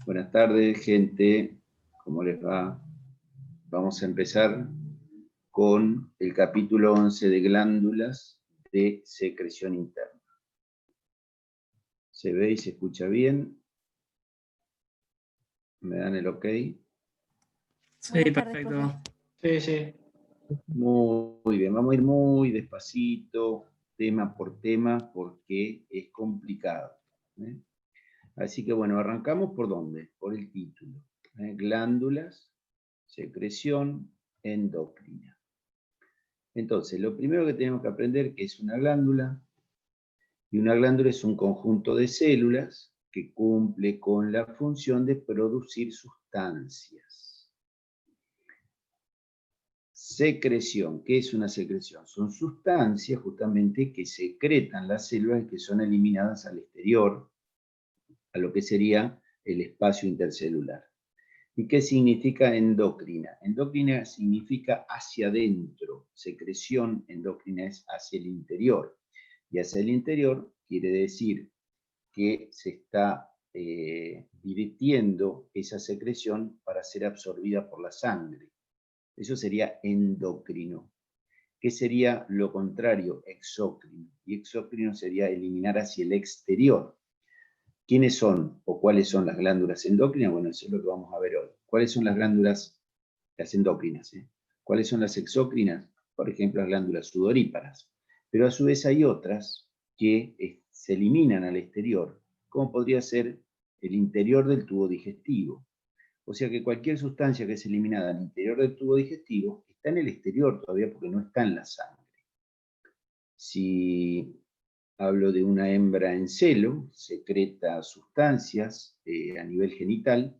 Buenas tardes, gente. ¿Cómo les va? Vamos a empezar con el capítulo 11 de glándulas de secreción interna. ¿Se ve y se escucha bien? ¿Me dan el ok? Sí, perfecto. Sí, sí. Muy bien, vamos a ir muy despacito, tema por tema, porque es complicado. Así que bueno, arrancamos por dónde? Por el título. Glándulas, secreción endocrina. Entonces, lo primero que tenemos que aprender que es una glándula, y una glándula es un conjunto de células que cumple con la función de producir sustancias. Secreción, ¿qué es una secreción? Son sustancias justamente que secretan las células y que son eliminadas al exterior, a lo que sería el espacio intercelular. ¿Y qué significa endocrina? Endocrina significa hacia adentro, secreción endocrina es hacia el interior. Y hacia el interior quiere decir que se está divirtiendo esa secreción para ser absorbida por la sangre. Eso sería endocrino. ¿Qué sería lo contrario? Exócrino. Y exócrino sería eliminar hacia el exterior. ¿Quiénes son o cuáles son las glándulas endócrinas? Bueno, eso es lo que vamos a ver hoy. ¿Cuáles son las glándulas, las endócrinas? ¿Cuáles son las exócrinas? Por ejemplo, las glándulas sudoríparas. Pero a su vez hay otras que se eliminan al exterior, como podría ser el interior del tubo digestivo. O sea que cualquier sustancia que es eliminada al interior del tubo digestivo está en el exterior todavía porque no está en la sangre. Si hablo de una hembra en celo, secreta sustancias a nivel genital,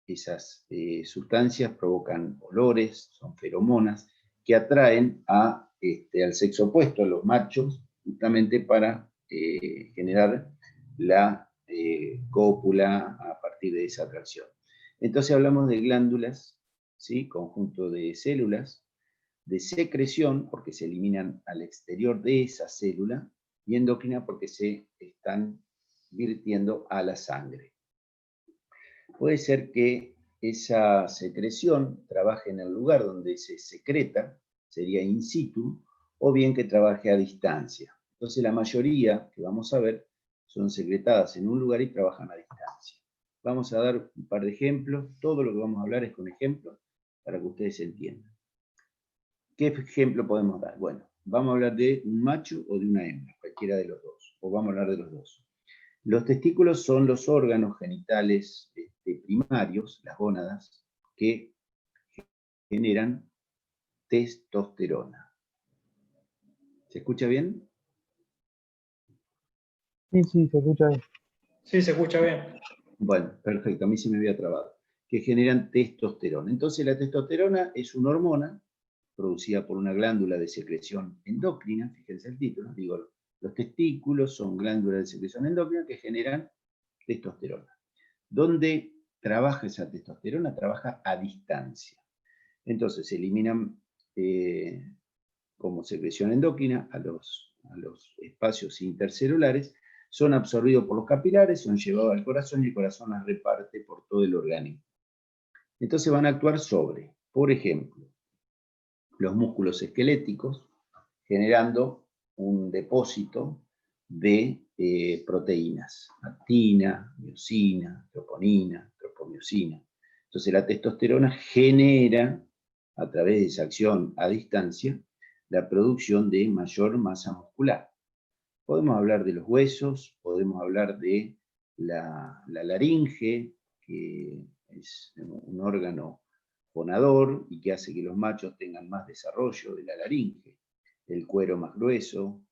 esas sustancias provocan olores, son feromonas, que atraen al sexo opuesto, a los machos, justamente para generar la cópula a partir de esa atracción. Entonces hablamos de glándulas, ¿sí? Conjunto de células, de secreción, porque se eliminan al exterior de esa célula, y endocrina porque se están virtiendo a la sangre. Puede ser que esa secreción trabaje en el lugar donde se secreta, sería in situ, o bien que trabaje a distancia. Entonces la mayoría que vamos a ver son secretadas en un lugar y trabajan a distancia. Vamos a dar un par de ejemplos, todo lo que vamos a hablar es con ejemplos para que ustedes entiendan. ¿Qué ejemplo podemos dar? Bueno, vamos a hablar de un macho o de una hembra, cualquiera de los dos, o vamos a hablar de los dos. Los testículos son los órganos genitales primarios, las gónadas, que generan testosterona. ¿Se escucha bien? Sí, se escucha bien. Sí, se escucha bien. Bueno, perfecto, a mí se me había trabado. Que generan testosterona. Entonces la testosterona es una hormona producida por una glándula de secreción endocrina, fíjense el título, digo, los testículos son glándulas de secreción endocrina que generan testosterona. ¿Dónde trabaja esa testosterona? Trabaja a distancia. Entonces se eliminan como secreción endocrina a los espacios intercelulares, son absorbidos por los capilares, son llevados al corazón y el corazón las reparte por todo el organismo. Entonces van a actuar sobre, por ejemplo, los músculos esqueléticos, generando un depósito de proteínas, actina, miosina, troponina, tropomiosina. Entonces la testosterona genera, a través de esa acción a distancia, la producción de mayor masa muscular. Podemos hablar de los huesos, podemos hablar de la laringe, que es un órgano fonador y que hace que los machos tengan más desarrollo de la laringe, el cuero más grueso,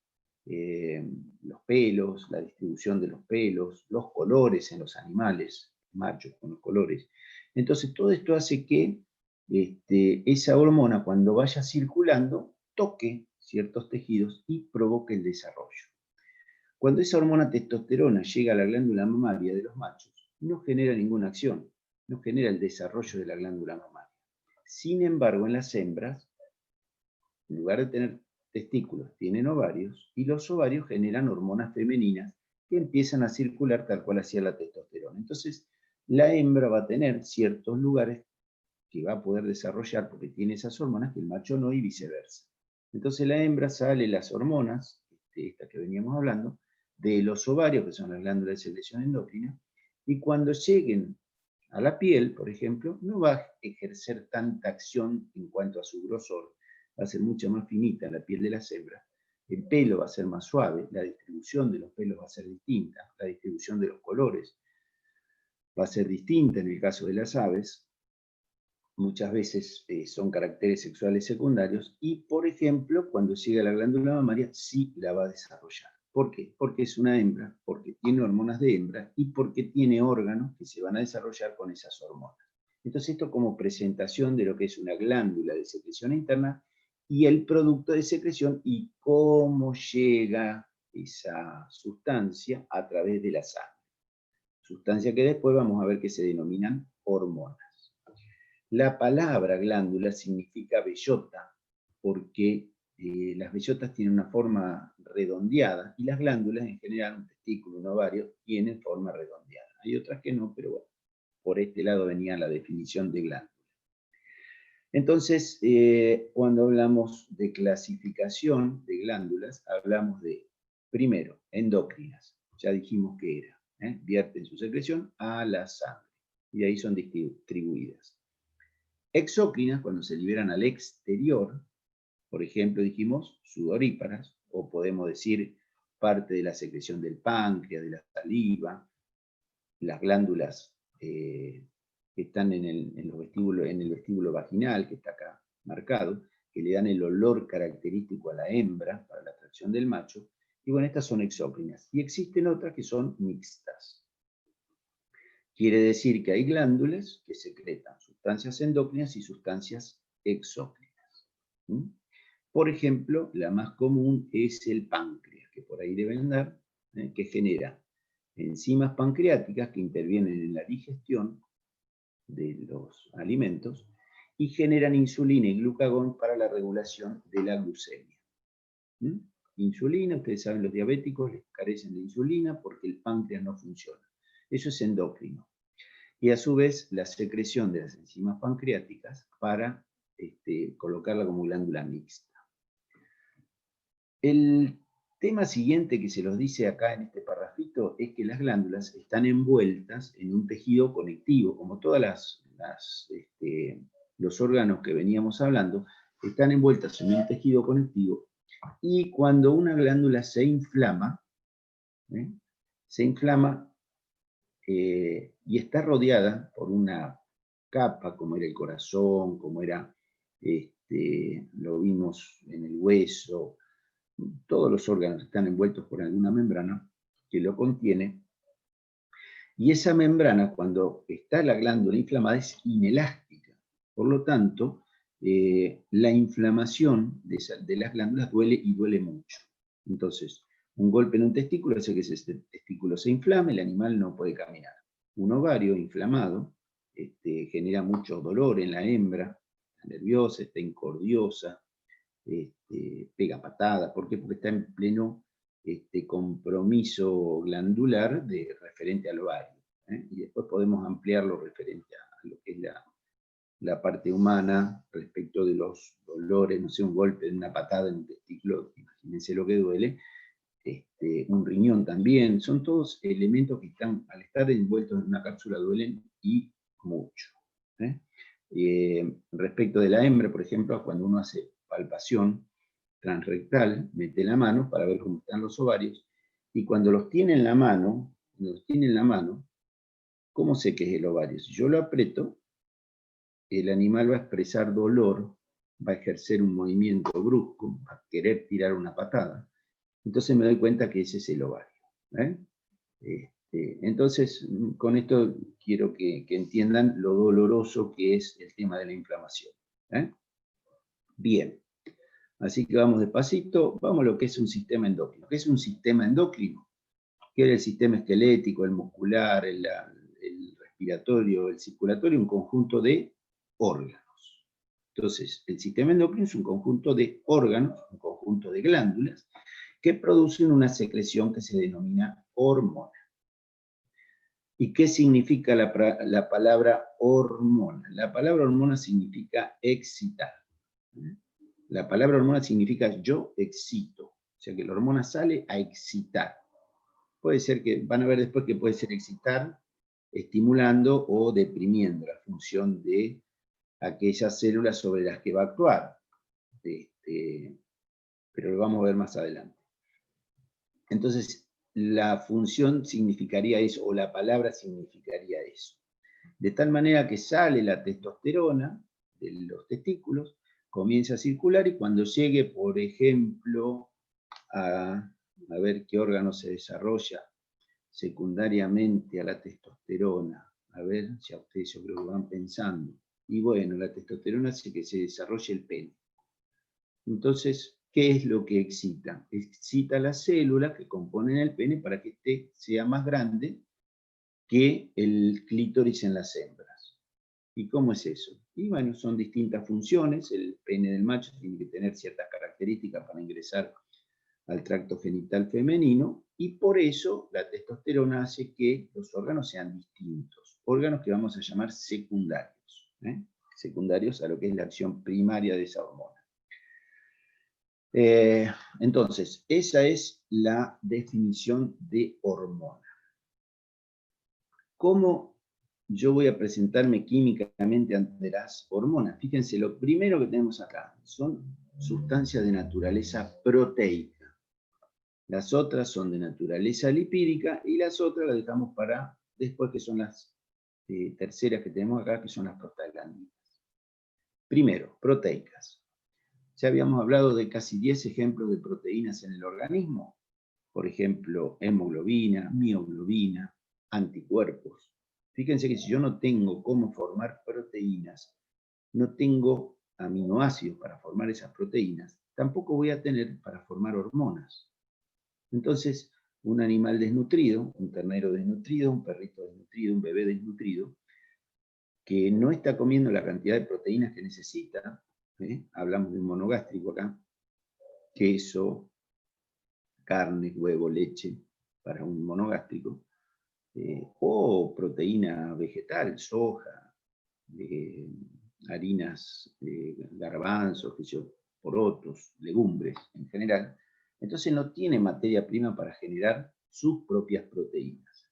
los pelos, la distribución de los pelos, los colores en los animales, machos con los colores. Entonces todo esto hace que esa hormona cuando vaya circulando toque ciertos tejidos y provoque el desarrollo. Cuando esa hormona testosterona llega a la glándula mamaria de los machos, no genera ninguna acción, no genera el desarrollo de la glándula mamaria. Sin embargo, en las hembras, en lugar de tener testículos, tienen ovarios, y los ovarios generan hormonas femeninas que empiezan a circular tal cual hacía la testosterona. Entonces, la hembra va a tener ciertos lugares que va a poder desarrollar porque tiene esas hormonas que el macho no, y viceversa. Entonces la hembra sale las hormonas, estas que veníamos hablando, de los ovarios, que son las glándulas de secreción endocrina, y cuando lleguen a la piel, por ejemplo, no va a ejercer tanta acción en cuanto a su grosor, va a ser mucho más finita la piel de las hembras, el pelo va a ser más suave, la distribución de los pelos va a ser distinta, la distribución de los colores va a ser distinta en el caso de las aves, muchas veces son caracteres sexuales secundarios, y por ejemplo, cuando llega a la glándula mamaria, sí la va a desarrollar. ¿Por qué? Porque es una hembra, porque tiene hormonas de hembra, y porque tiene órganos que se van a desarrollar con esas hormonas. Entonces esto como presentación de lo que es una glándula de secreción interna, y el producto de secreción, y cómo llega esa sustancia a través de la sangre. Sustancia que después vamos a ver que se denominan hormonas. La palabra glándula significa bellota, porque las bellotas tienen una forma redondeada, y las glándulas en general, un testículo, un ovario, tienen forma redondeada. Hay otras que no, pero bueno, por este lado venía la definición de glándula. Entonces, cuando hablamos de clasificación de glándulas, hablamos de, primero, endócrinas. Ya dijimos que era, vierten su secreción a la sangre, y ahí son distribuidas. Exócrinas, cuando se liberan al exterior, por ejemplo, dijimos sudoríparas, o podemos decir parte de la secreción del páncreas, de la saliva, las glándulas que están en el vestíbulo vaginal, que está acá marcado, que le dan el olor característico a la hembra para la atracción del macho, y bueno, estas son exócrinas. Y existen otras que son mixtas. Quiere decir que hay glándulas que secretan sustancias endócrinas y sustancias exócrinas. Por ejemplo, la más común es el páncreas, que por ahí deben andar, que genera enzimas pancreáticas que intervienen en la digestión de los alimentos y generan insulina y glucagón para la regulación de la glucemia. Insulina, ustedes saben, los diabéticos les carecen de insulina porque el páncreas no funciona. Eso es endocrino. Y a su vez, la secreción de las enzimas pancreáticas para colocarla como glándula mixta. El tema siguiente que se los dice acá en este parrafito es que las glándulas están envueltas en un tejido conectivo, como todos los órganos que veníamos hablando, están envueltas en un tejido conectivo, y cuando una glándula se inflama y está rodeada por una capa, como era el corazón, como era, lo vimos en el hueso, todos los órganos están envueltos por alguna membrana que lo contiene, y esa membrana, cuando está la glándula inflamada, es inelástica. Por lo tanto, la inflamación de las glándulas duele, y duele mucho. Entonces, un golpe en un testículo hace que ese testículo se inflame, el animal no puede caminar. Un ovario inflamado genera mucho dolor en la hembra, está nerviosa, está incordiosa, pega patada. ¿Por qué? Porque está en pleno compromiso glandular referente al ovario. Y después podemos ampliarlo referente a lo que es la parte humana respecto de los dolores, no sé, un golpe, una patada en un testículo, imagínense lo que duele, un riñón también, son todos elementos que están, al estar envueltos en una cápsula, duelen y mucho. Respecto de la hembra, por ejemplo, cuando uno hace palpación transrectal, mete la mano para ver cómo están los ovarios, y cuando los tiene en la mano, ¿cómo sé que es el ovario? Si yo lo aprieto, el animal va a expresar dolor, va a ejercer un movimiento brusco, va a querer tirar una patada. Entonces me doy cuenta que ese es el ovario. Entonces, con esto quiero que entiendan lo doloroso que es el tema de la inflamación. Bien, así que vamos despacito, vamos a lo que es un sistema endocrino. ¿Qué es un sistema endocrino? Que era el sistema esquelético, el muscular, el respiratorio, el circulatorio, un conjunto de órganos. Entonces, el sistema endocrino es un conjunto de órganos, un conjunto de glándulas, que producen una secreción que se denomina hormona. ¿Y qué significa la palabra hormona? La palabra hormona significa excitar. La palabra hormona significa yo excito. O sea que la hormona sale a excitar. Puede ser que, van a ver después que puede ser excitar, estimulando o deprimiendo la función de aquellas células sobre las que va a actuar. Pero lo vamos a ver más adelante. Entonces, la función significaría eso, o la palabra significaría eso. De tal manera que sale la testosterona de los testículos, comienza a circular y cuando llegue, por ejemplo, a ver qué órgano se desarrolla secundariamente a la testosterona. A ver, si a ustedes yo creo que van pensando. Y bueno, la testosterona hace que se desarrolle el pene. Entonces, ¿qué es lo que excita? Excita las células que componen el pene para que éste sea más grande que el clítoris en las hembras. ¿Y cómo es eso? Y bueno, son distintas funciones. El pene del macho tiene que tener ciertas características para ingresar al tracto genital femenino, y por eso la testosterona hace que los órganos sean distintos. Órganos que vamos a llamar secundarios. Secundarios a lo que es la acción primaria de esa hormona. Entonces, esa es la definición de hormona. ¿Cómo yo voy a presentarme químicamente ante las hormonas? Fíjense, lo primero que tenemos acá son sustancias de naturaleza proteica. Las otras son de naturaleza lipídica y las otras las dejamos para después, que son las terceras que tenemos acá, que son las prostaglandinas. Primero, proteicas. Ya habíamos hablado de casi 10 ejemplos de proteínas en el organismo. Por ejemplo, hemoglobina, mioglobina, anticuerpos. Fíjense que si yo no tengo cómo formar proteínas, no tengo aminoácidos para formar esas proteínas, tampoco voy a tener para formar hormonas. Entonces, un animal desnutrido, un ternero desnutrido, un perrito desnutrido, un bebé desnutrido, que no está comiendo la cantidad de proteínas que necesita, hablamos de un monogástrico acá, queso, carne, huevo, leche, para un monogástrico, o proteína vegetal, soja, harinas, garbanzos, porotos, legumbres en general. Entonces no tiene materia prima para generar sus propias proteínas.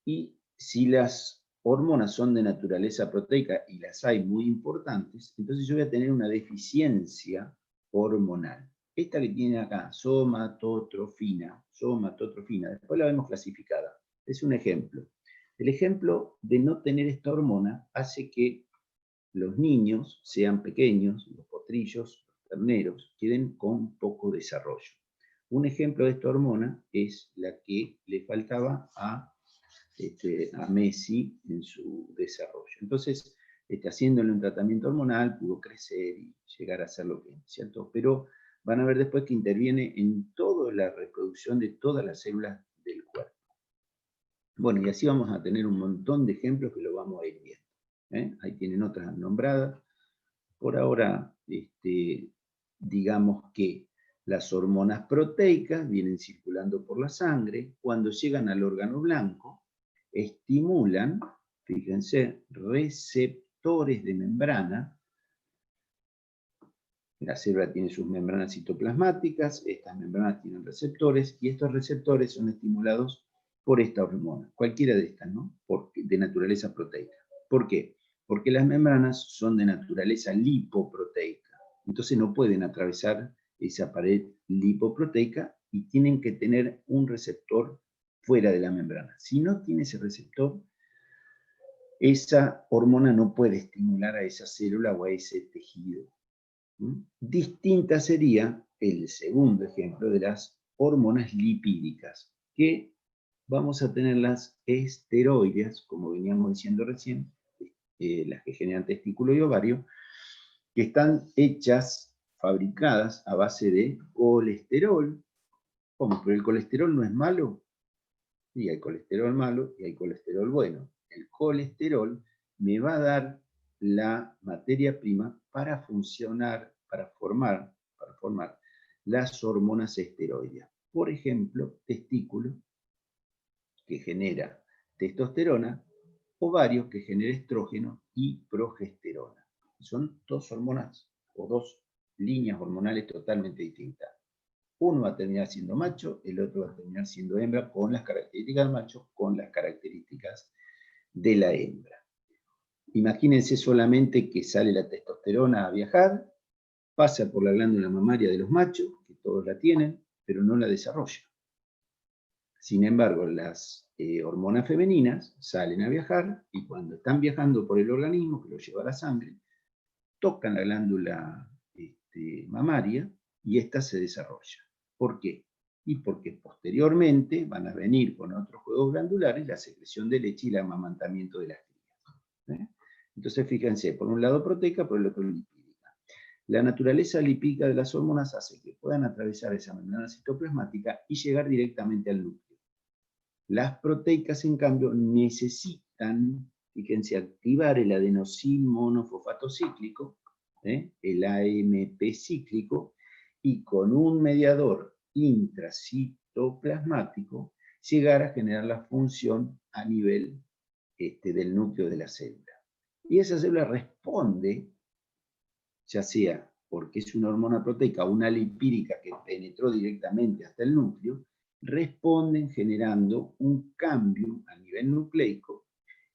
Y si las hormonas son de naturaleza proteica, y las hay muy importantes, entonces yo voy a tener una deficiencia hormonal. Esta que tiene acá, somatotrofina, después la vemos clasificada. Es un ejemplo. El ejemplo de no tener esta hormona hace que los niños sean pequeños, los potrillos, los terneros, queden con poco desarrollo. Un ejemplo de esta hormona es la que le faltaba a Messi en su desarrollo. Entonces, haciéndole un tratamiento hormonal, pudo crecer y llegar a ser lo que es, ¿cierto? Pero van a ver después que interviene en toda la reproducción de todas las células del cuerpo. Bueno, y así vamos a tener un montón de ejemplos que lo vamos a ir viendo. Ahí tienen otras nombradas. Por ahora, digamos que las hormonas proteicas vienen circulando por la sangre. Cuando llegan al órgano blanco, estimulan, fíjense, receptores de membrana. La célula tiene sus membranas citoplasmáticas, estas membranas tienen receptores, y estos receptores son estimulados por esta hormona, cualquiera de estas, ¿no? De naturaleza proteica. ¿Por qué? Porque las membranas son de naturaleza lipoproteica, entonces no pueden atravesar esa pared lipoproteica y tienen que tener un receptor fuera de la membrana. Si no tiene ese receptor, esa hormona no puede estimular a esa célula o a ese tejido. Distinta sería el segundo ejemplo de las hormonas lipídicas, que vamos a tener las esteroides, como veníamos diciendo recién, las que generan testículo y ovario, que están hechas, fabricadas a base de colesterol. ¿Cómo? ¿Pero el colesterol no es malo? Sí, hay colesterol malo y hay colesterol bueno. El colesterol me va a dar la materia prima para funcionar, para formar las hormonas esteroides. por ejemplo, testículo, que genera testosterona, ovario, que genera estrógeno y progesterona. Son dos hormonas o dos líneas hormonales totalmente distintas. Uno va a terminar siendo macho, el otro va a terminar siendo hembra, con las características del macho, con las características de la hembra. Imagínense solamente que sale la testosterona a viajar, pasa por la glándula mamaria de los machos, que todos la tienen, pero no la desarrolla. Sin embargo, las hormonas femeninas salen a viajar y cuando están viajando por el organismo, que lo lleva a la sangre, tocan la glándula mamaria y ésta se desarrolla. ¿Por qué? Y porque posteriormente van a venir con otros juegos glandulares la secreción de leche y el amamantamiento de las crías. Entonces, fíjense, por un lado proteica, por el otro lipídica. La naturaleza lipídica de las hormonas hace que puedan atravesar esa membrana citoplasmática y llegar directamente al núcleo. Las proteicas, en cambio, necesitan, fíjense, activar el adenosin monofosfato cíclico, el AMP cíclico, y con un mediador intracitoplasmático llegar a generar la función a nivel del núcleo de la célula. Y esa célula responde, ya sea porque es una hormona proteica o una lipídica que penetró directamente hasta el núcleo, responden generando un cambio a nivel nucleico,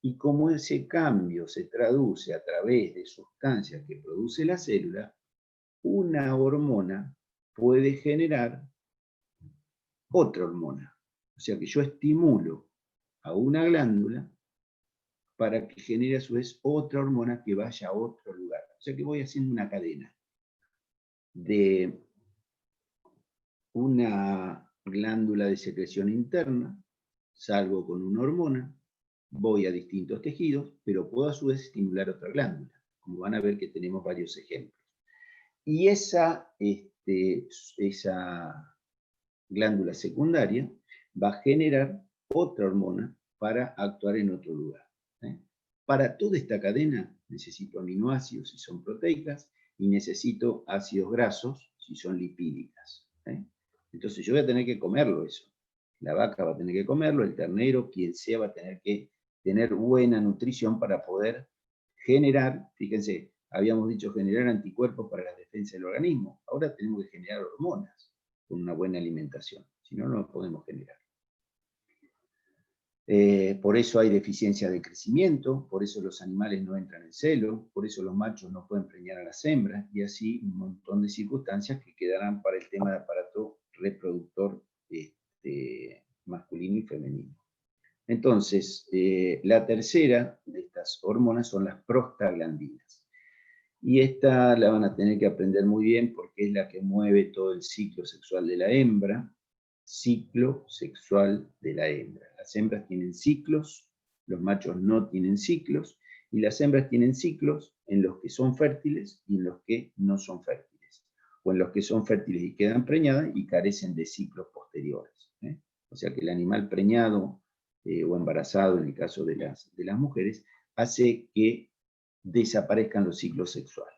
y como ese cambio se traduce a través de sustancias que produce la célula, una hormona puede generar otra hormona. O sea que yo estimulo a una glándula para que genere a su vez otra hormona que vaya a otro lugar. O sea que voy haciendo una cadena de una glándula de secreción interna, salgo con una hormona, voy a distintos tejidos, pero puedo a su vez estimular otra glándula, como van a ver que tenemos varios ejemplos. Y esa glándula secundaria va a generar otra hormona para actuar en otro lugar. Para toda esta cadena necesito aminoácidos si son proteicas y necesito ácidos grasos si son lipídicas. Entonces yo voy a tener que comerlo eso. La vaca va a tener que comerlo, el ternero, quien sea, va a tener que tener buena nutrición para poder generar, fíjense, habíamos dicho generar anticuerpos para la defensa del organismo. Ahora tenemos que generar hormonas con una buena alimentación. Si no, no lo podemos generar. Por eso hay deficiencia de crecimiento, por eso los animales no entran en celo, por eso los machos no pueden preñar a las hembras, y así un montón de circunstancias que quedarán para el tema de aparato reproductor masculino y femenino. Entonces, la tercera de estas hormonas son las prostaglandinas. Y esta la van a tener que aprender muy bien porque es la que mueve todo el ciclo sexual de la hembra. Ciclo sexual de la hembra. Las hembras tienen ciclos, los machos no tienen ciclos, y las hembras tienen ciclos en los que son fértiles y en los que no son fértiles, o en los que son fértiles y quedan preñadas y carecen de ciclos posteriores. O sea que el animal preñado o embarazado, en el caso de las mujeres, hace que desaparezcan los ciclos sexuales.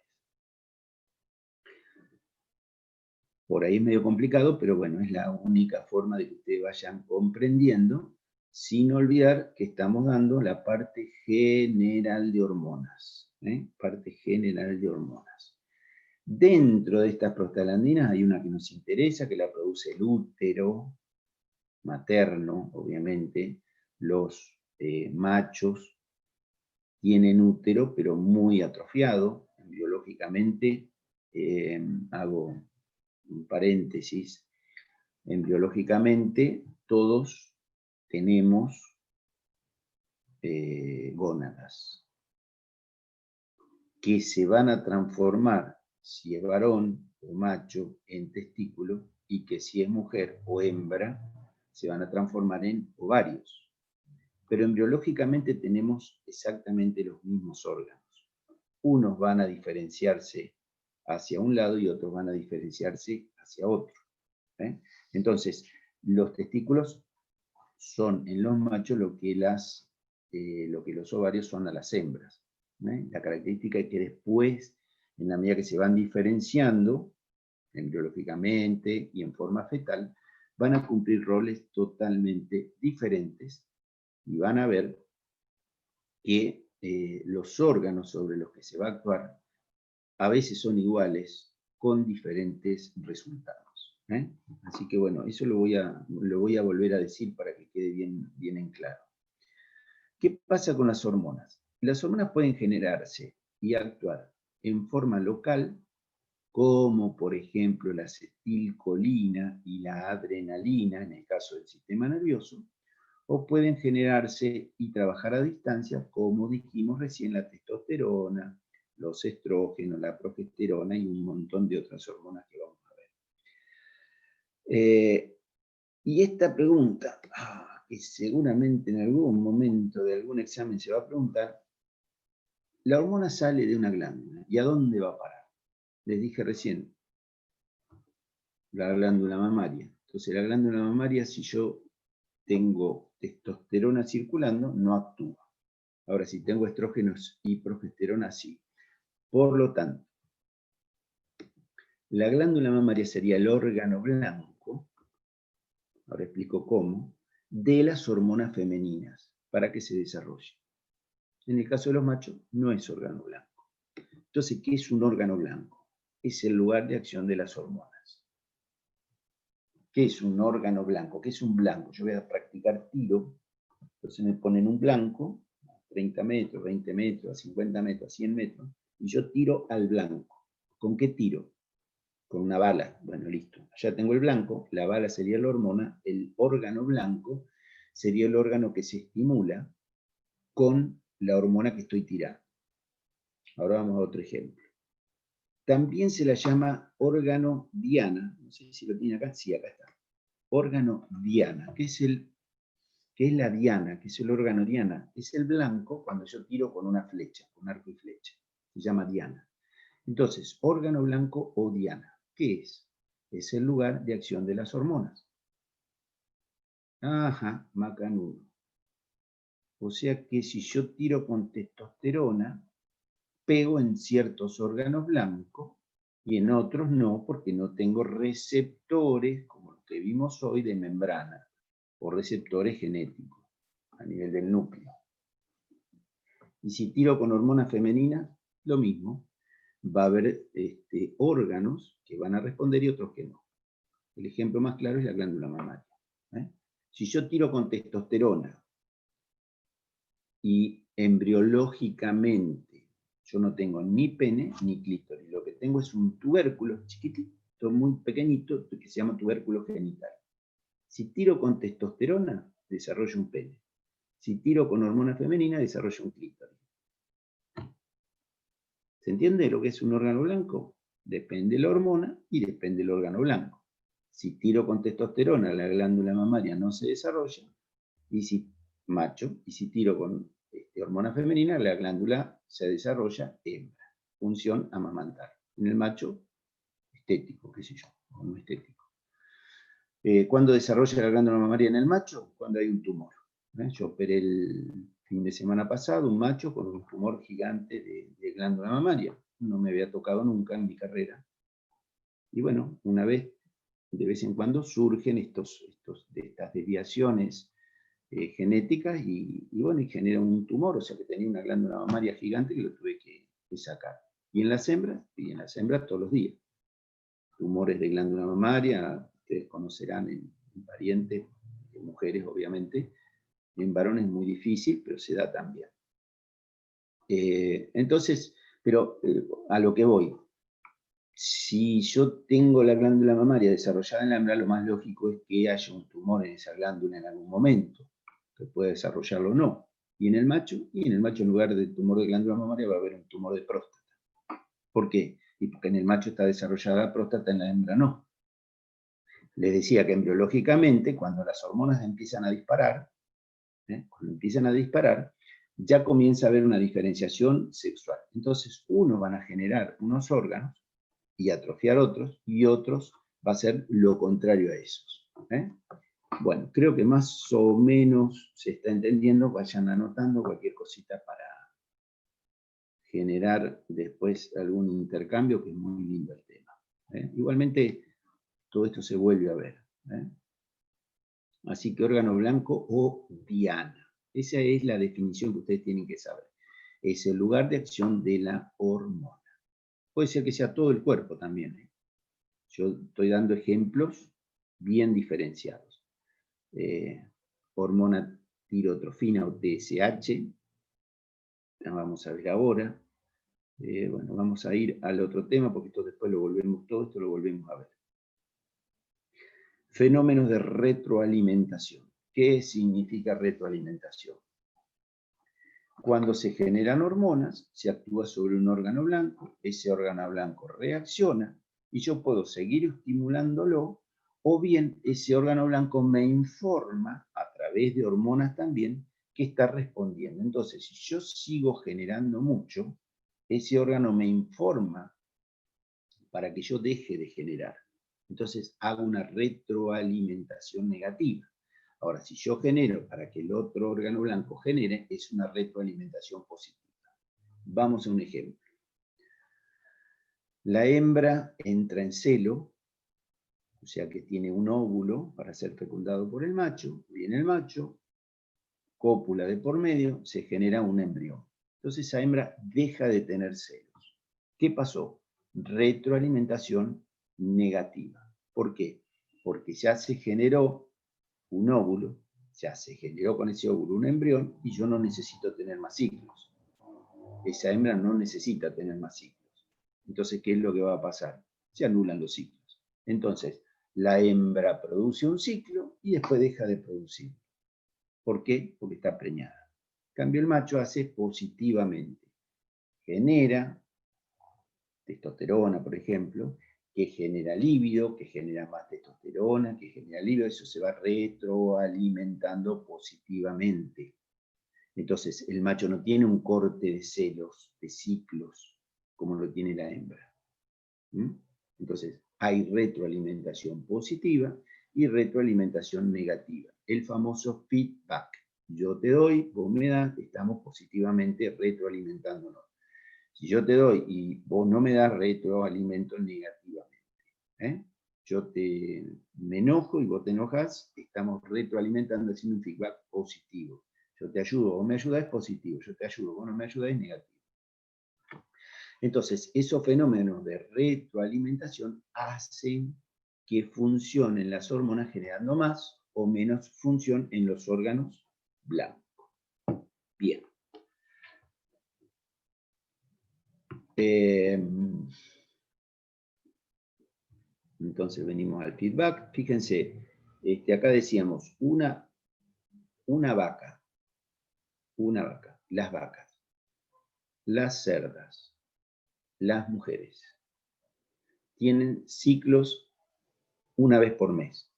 Por ahí es medio complicado, pero bueno, es la única forma de que ustedes vayan comprendiendo, sin olvidar que estamos dando la parte general de hormonas. Parte general de hormonas. Dentro de estas prostaglandinas hay una que nos interesa, que la produce el útero materno, obviamente. Los machos tienen útero, pero muy atrofiado. Biológicamente, hago un paréntesis, embriológicamente todos tenemos gónadas que se van a transformar, si es varón o macho, en testículo, y que si es mujer o hembra, se van a transformar en ovarios. Pero embriológicamente tenemos exactamente los mismos órganos. Unos van a diferenciarse hacia un lado y otros van a diferenciarse hacia otro. Entonces, los testículos son en los machos lo que los ovarios son a las hembras. La característica es que después, en la medida que se van diferenciando embriológicamente y en forma fetal, van a cumplir roles totalmente diferentes y van a ver que los órganos sobre los que se va a actuar a veces son iguales con diferentes resultados. Así que bueno, eso lo voy a volver a decir para que quede bien en claro. ¿Qué pasa con las hormonas? Las hormonas pueden generarse y actuar en forma local, como por ejemplo la acetilcolina y la adrenalina en el caso del sistema nervioso, o pueden generarse y trabajar a distancia, como dijimos recién, la testosterona, los estrógenos, la progesterona y un montón de otras hormonas que vamos a ver. Y esta pregunta, que seguramente en algún momento de algún examen se va a preguntar, la hormona sale de una glándula, ¿y a dónde va a parar? Les dije recién, la glándula mamaria. Entonces la glándula mamaria, si yo tengo testosterona circulando, no actúa. Ahora, si tengo estrógenos y progesterona, sí. Por lo tanto, la glándula mamaria sería el órgano blanco, ahora explico cómo, de las hormonas femeninas para que se desarrolle. En el caso de los machos, no es órgano blanco. Entonces, ¿qué es un órgano blanco? Es el lugar de acción de las hormonas. ¿Qué es un órgano blanco? ¿Qué es un blanco? Yo voy a practicar tiro, entonces me ponen un blanco, a 30 metros, 20 metros, a 50 metros, a 100 metros, y yo tiro al blanco. ¿Con qué tiro? Con una bala. Bueno, listo. Ya tengo el blanco, la bala sería la hormona, el órgano blanco sería el órgano que se estimula con la hormona que estoy tirando. Ahora vamos a otro ejemplo. También se la llama órgano diana, no sé si lo tiene acá, sí, acá está. Órgano diana, ¿qué es la diana? ¿Qué es el órgano diana? Es el blanco cuando yo tiro con una flecha, con arco y flecha. Se llama diana. Entonces, órgano blanco o diana, ¿qué es? Es el lugar de acción de las hormonas. Ajá, macanudo. O sea que si yo tiro con testosterona, pego en ciertos órganos blancos y en otros no, porque no tengo receptores, como los que vimos hoy, de membrana, o receptores genéticos a nivel del núcleo. Y si tiro con hormonas femeninas, lo mismo. Va a haber órganos que van a responder y otros que no. El ejemplo más claro es la glándula mamaria. Si yo tiro con testosterona y embriológicamente yo no tengo ni pene ni clítoris, lo que tengo es un tubérculo chiquitito, muy pequeñito, que se llama tubérculo genital. Si tiro con testosterona, desarrollo un pene. Si tiro con hormona femenina, desarrollo un clítoris. ¿Se entiende lo que es un órgano blanco? Depende de la hormona y depende del órgano blanco. Si tiro con testosterona, la glándula mamaria no se desarrolla, y si tiro con hormona femenina, la glándula se desarrolla hembra. Función amamantar. En el macho, estético, qué sé yo, o no estético. ¿Cuándo desarrolla la glándula mamaria en el macho? Cuando hay un tumor. Yo operé el fin de semana pasado un macho con un tumor gigante de glándula mamaria. No me había tocado nunca en mi carrera. Y bueno, de vez en cuando surgen estas desviaciones genéticas y genera un tumor, o sea que tenía una glándula mamaria gigante que lo tuve que sacar. Y en las hembras todos los días. Tumores de glándula mamaria, ustedes conocerán en parientes, de mujeres obviamente, en varones es muy difícil, pero se da también. Entonces, pero a lo que voy, si yo tengo la glándula mamaria desarrollada en la hembra, lo más lógico es que haya un tumor en esa glándula en algún momento, que pueda desarrollarlo o no. Y en el macho en lugar de tumor de glándula mamaria va a haber un tumor de próstata. ¿Por qué? Y porque en el macho está desarrollada la próstata, en la hembra no. Les decía que embriológicamente, cuando las hormonas empiezan a disparar, ya comienza a haber una diferenciación sexual. Entonces, unos van a generar unos órganos y atrofiar otros, y otros va a ser lo contrario a esos. Bueno, creo que más o menos se está entendiendo. Vayan anotando cualquier cosita para generar después algún intercambio, que es muy lindo el tema. Igualmente, todo esto se vuelve a ver. Así que órgano blanco o diana. Esa es la definición que ustedes tienen que saber. Es el lugar de acción de la hormona. Puede ser que sea todo el cuerpo también, ¿eh? Yo estoy dando ejemplos bien diferenciados. Hormona tirotrofina o TSH. La vamos a ver ahora. Bueno, vamos a ir al otro tema porque esto después todo esto lo volvemos a ver. Fenómenos de retroalimentación. ¿Qué significa retroalimentación? Cuando se generan hormonas, se actúa sobre un órgano blanco, ese órgano blanco reacciona y yo puedo seguir estimulándolo, o bien ese órgano blanco me informa a través de hormonas también que está respondiendo. Entonces, si yo sigo generando mucho, ese órgano me informa para que yo deje de generar. Entonces hago una retroalimentación negativa. Ahora, si yo genero para que el otro órgano blanco genere, es una retroalimentación positiva. Vamos a un ejemplo. La hembra entra en celo, o sea que tiene un óvulo para ser fecundado por el macho, viene el macho, cópula de por medio, se genera un embrión. Entonces esa hembra deja de tener celos. ¿Qué pasó? Retroalimentación negativa. ¿Por qué? Porque ya se generó un óvulo, ya se generó con ese óvulo un embrión y yo no necesito tener más ciclos. Esa hembra no necesita tener más ciclos. Entonces, ¿qué es lo que va a pasar? Se anulan los ciclos. Entonces, la hembra produce un ciclo y después deja de producir. ¿Por qué? Porque está preñada. En cambio, el macho hace positivamente. Genera testosterona, por ejemplo, que genera líbido, que genera más testosterona, que genera líbido, eso se va retroalimentando positivamente. Entonces, el macho no tiene un corte de celos, de ciclos, como lo tiene la hembra. Entonces, hay retroalimentación positiva y retroalimentación negativa. El famoso feedback. Yo te doy, vos me das, estamos positivamente retroalimentándonos. Si yo te doy y vos no me das, retroalimento negativamente. Yo me enojo y vos te enojas, estamos retroalimentando, haciendo un feedback positivo. Yo te ayudo, vos me ayudas, es positivo. Yo te ayudo, vos no me ayudas, es negativo. Entonces, esos fenómenos de retroalimentación hacen que funcionen las hormonas generando más o menos función en los órganos blancos. Bien. Entonces venimos al feedback. Fíjense, acá decíamos una vaca, las vacas, las cerdas, las mujeres, tienen ciclos una vez por mes.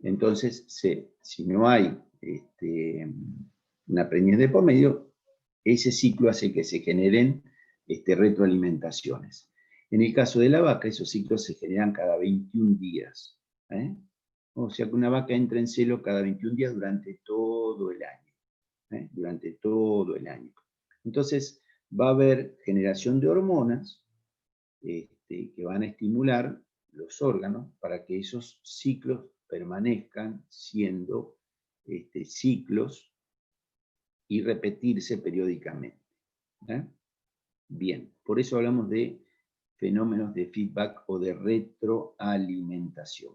Entonces, si no hay una preñez de por medio, ese ciclo hace que se generen retroalimentaciones. En el caso de la vaca, esos ciclos se generan cada 21 días. O sea que una vaca entra en celo cada 21 días durante todo el año. Durante todo el año. Entonces, va a haber generación de hormonas que van a estimular los órganos para que esos ciclos permanezcan siendo ciclos y repetirse periódicamente. Bien, por eso hablamos de fenómenos de feedback o de retroalimentación.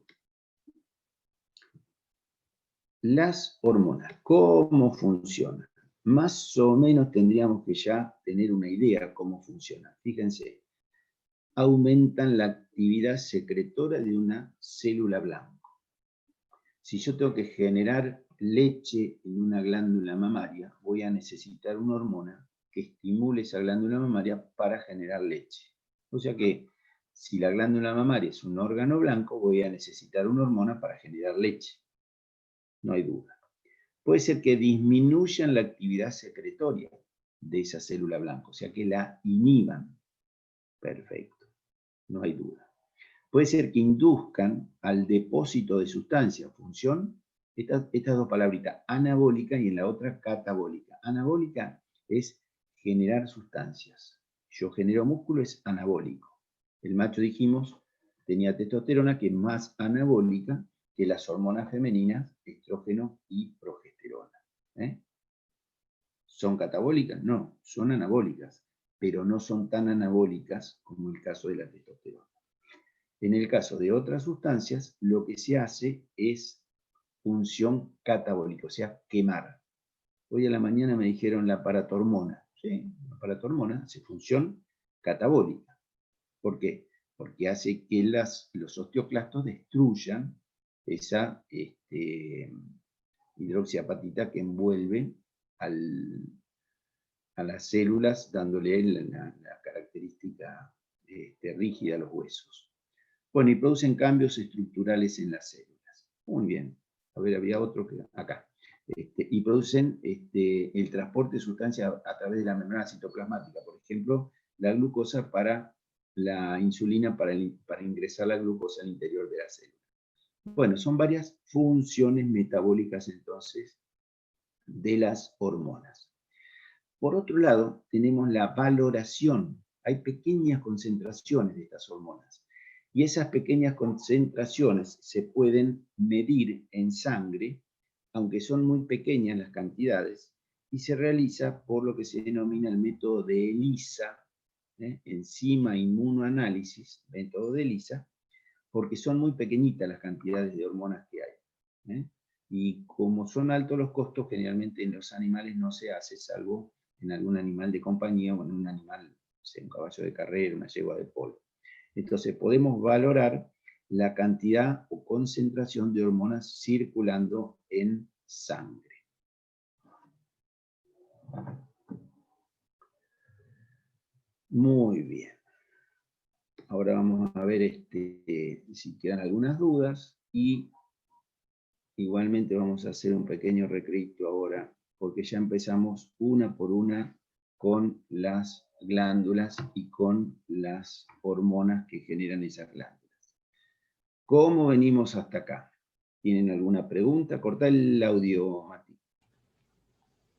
Las hormonas, ¿cómo funcionan? Más o menos tendríamos que ya tener una idea cómo funcionan. Fíjense, aumentan la actividad secretora de una célula blanco. Si yo tengo que generar leche en una glándula mamaria, voy a necesitar una hormona que estimule esa glándula mamaria para generar leche. O sea que si la glándula mamaria es un órgano blanco, voy a necesitar una hormona para generar leche. No hay duda. Puede ser que disminuyan la actividad secretoria de esa célula blanca, o sea que la inhiban. Perfecto, no hay duda. Puede ser que induzcan al depósito de sustancias, función, estas dos palabritas, anabólica y en la otra catabólica. Anabólica es generar sustancias. Yo genero músculo, es anabólico. El macho, dijimos, tenía testosterona que es más anabólica que las hormonas femeninas, estrógeno y progesterona. ¿Son catabólicas? No, son anabólicas, pero no son tan anabólicas como el caso de la testosterona. En el caso de otras sustancias, lo que se hace es función catabólica, o sea, quemar. Hoy a la mañana me dijeron la paratormona. Sí, la paratormona hace función catabólica. ¿Por qué? Porque hace que los osteoclastos destruyan esa hidroxiapatita que envuelve a las células, dándole la característica rígida a los huesos. Bueno, y producen cambios estructurales en las células. Muy bien. A ver, había otro que acá. Y producen el transporte de sustancias a través de la membrana citoplasmática. Por ejemplo, la glucosa para la insulina para ingresar la glucosa al interior de la célula. Bueno, son varias funciones metabólicas entonces de las hormonas. Por otro lado, tenemos la valoración. Hay pequeñas concentraciones de estas hormonas. Y esas pequeñas concentraciones se pueden medir en sangre, aunque son muy pequeñas las cantidades, y se realiza por lo que se denomina el método de ELISA, enzima inmunoanálisis, método de ELISA, porque son muy pequeñitas las cantidades de hormonas que hay. Y como son altos los costos, generalmente en los animales no se hace, salvo en algún animal de compañía o en un animal, no sé, un caballo de carrera, una yegua de polo. Entonces podemos valorar la cantidad o concentración de hormonas circulando en sangre. Muy bien. Ahora vamos a ver si quedan algunas dudas y igualmente vamos a hacer un pequeño recreo ahora porque ya empezamos una por una con las glándulas y con las hormonas que generan esas glándulas. ¿Cómo venimos hasta acá? ¿Tienen alguna pregunta? Corta el audio, Mati.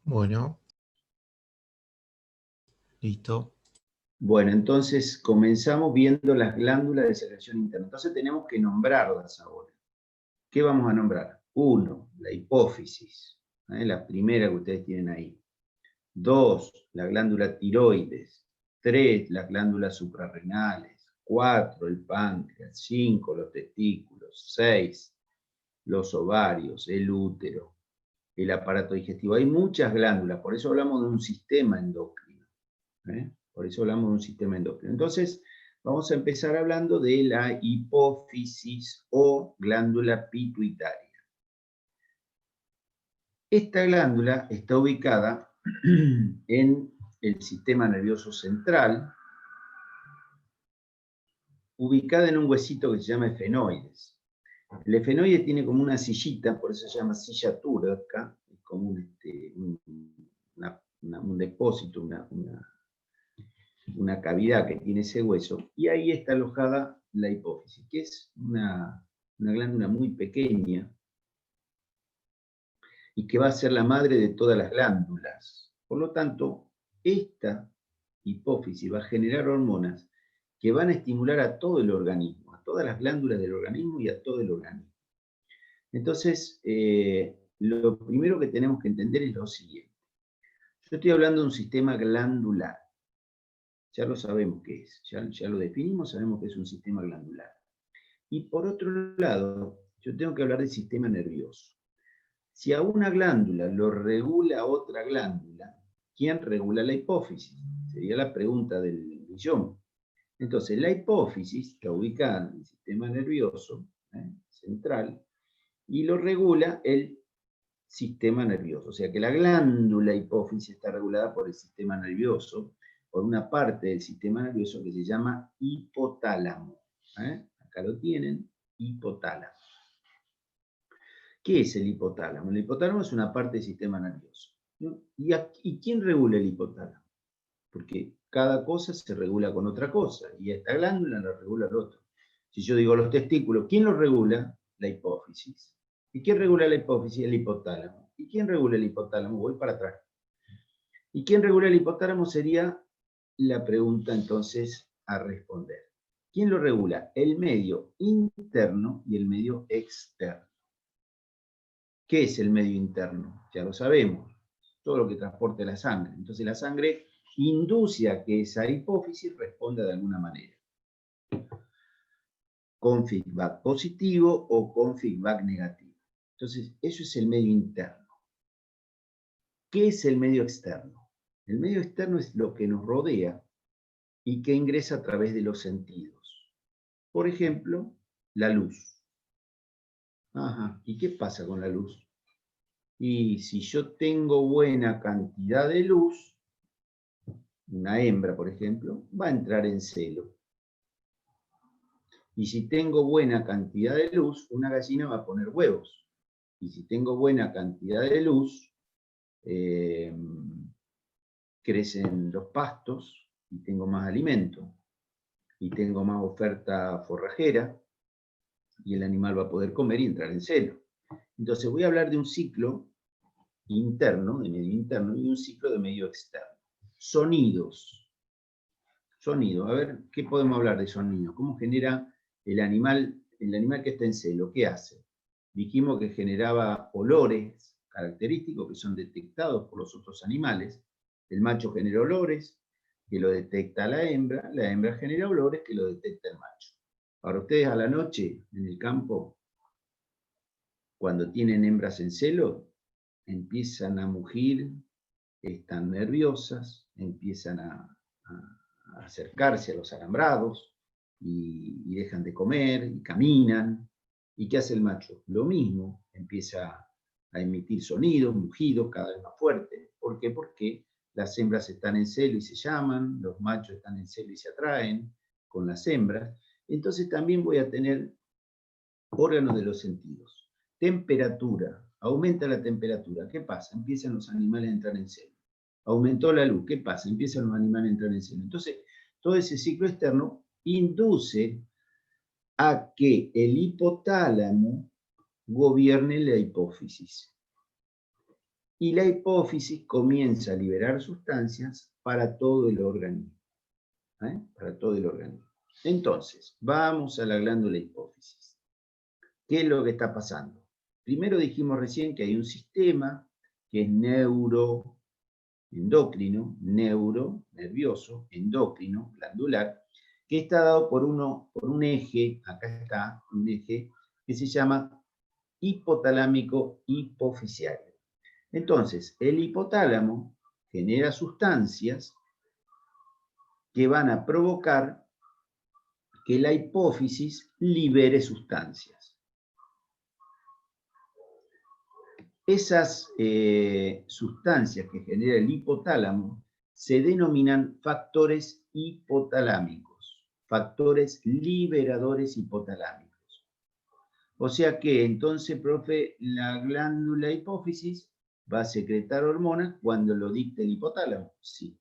Bueno. Listo. Bueno, entonces comenzamos viendo las glándulas de secreción interna. Entonces tenemos que nombrarlas ahora. ¿Qué vamos a nombrar? 1, la hipófisis, la primera que ustedes tienen ahí. 2, la glándula tiroides. 3, las glándulas suprarrenales. 4, el páncreas. 5, los testículos. 6, los ovarios, el útero, el aparato digestivo. Hay muchas glándulas, por eso hablamos de un sistema endocrino. Por eso hablamos de un sistema endocrino. Entonces, vamos a empezar hablando de la hipófisis o glándula pituitaria. Esta glándula está ubicada en el sistema nervioso central, ubicada en un huesito que se llama efenoides. El efenoide tiene como una sillita, por eso se llama silla turca, es como un depósito, una cavidad que tiene ese hueso, y ahí está alojada la hipófisis, que es una glándula muy pequeña, y que va a ser la madre de todas las glándulas. Por lo tanto, esta hipófisis va a generar hormonas que van a estimular a todo el organismo, a todas las glándulas del organismo y a todo el organismo. Entonces, lo primero que tenemos que entender es lo siguiente. Yo estoy hablando de un sistema glandular. Ya lo sabemos qué es, ya lo definimos, sabemos que es un sistema glandular. Y por otro lado, yo tengo que hablar del sistema nervioso. Si a una glándula lo regula otra glándula, ¿quién regula la hipófisis? Sería la pregunta del millón. Entonces, la hipófisis está ubicada en el sistema nervioso central y lo regula el sistema nervioso. O sea que la glándula hipófisis está regulada por el sistema nervioso, por una parte del sistema nervioso que se llama hipotálamo. Acá lo tienen, hipotálamo. ¿Qué es el hipotálamo? El hipotálamo es una parte del sistema nervioso. ¿Y quién regula el hipotálamo? Porque cada cosa se regula con otra cosa, y esta glándula la regula el otro. Si yo digo los testículos, ¿quién los regula? La hipófisis. ¿Y quién regula la hipófisis? El hipotálamo. ¿Y quién regula el hipotálamo? Voy para atrás. ¿Y quién regula el hipotálamo? Sería la pregunta entonces a responder. ¿Quién lo regula? El medio interno y el medio externo. ¿Qué es el medio interno? Ya lo sabemos, todo lo que transporte la sangre. Entonces la sangre induce a que esa hipófisis responda de alguna manera, con feedback positivo o con feedback negativo. Entonces, eso es el medio interno. ¿Qué es el medio externo? El medio externo es lo que nos rodea y que ingresa a través de los sentidos. Por ejemplo, la luz. Ajá. ¿Y qué pasa con la luz? Y si yo tengo buena cantidad de luz, una hembra, por ejemplo, va a entrar en celo. Y si tengo buena cantidad de luz, una gallina va a poner huevos. Y si tengo buena cantidad de luz, crecen los pastos y tengo más alimento. Y tengo más oferta forrajera y el animal va a poder comer y entrar en celo. Entonces voy a hablar de un ciclo interno, de medio interno, y un ciclo de medio externo. Sonidos. Sonido. A ver, ¿qué podemos hablar de sonido? ¿Cómo genera el animal que está en celo? ¿Qué hace? Dijimos que generaba olores característicos que son detectados por los otros animales. El macho genera olores que lo detecta la hembra genera olores que lo detecta el macho. Ahora ustedes a la noche en el campo, cuando tienen hembras en celo, empiezan a mugir, están nerviosas, empiezan a acercarse a los alambrados y dejan de comer y caminan. ¿Y qué hace el macho? Lo mismo, empieza a emitir sonidos, mugidos cada vez más fuertes. ¿Por qué? Porque las hembras están en celo y se llaman, los machos están en celo y se atraen con las hembras. Entonces también voy a tener órganos de los sentidos. Temperatura, aumenta la temperatura. ¿Qué pasa? Empiezan los animales a entrar en celo. Aumentó la luz. ¿Qué pasa? Empiezan los animales a entrar en celo. Entonces, todo ese ciclo externo induce a que el hipotálamo gobierne la hipófisis. Y la hipófisis comienza a liberar sustancias para todo el organismo. Para todo el organismo. Entonces, vamos a la glándula hipófisis. ¿Qué es lo que está pasando? Primero dijimos recién que hay un sistema que es neuroendocrino, nervioso, endocrino, glandular, que está dado por un eje, acá está, un eje que se llama hipotalámico hipofisiario. Entonces, el hipotálamo genera sustancias que van a provocar que la hipófisis libere sustancias. Esas sustancias que genera el hipotálamo se denominan factores hipotalámicos, factores liberadores hipotalámicos. O sea que entonces, profe, la glándula hipófisis va a secretar hormonas cuando lo dicte el hipotálamo, sí.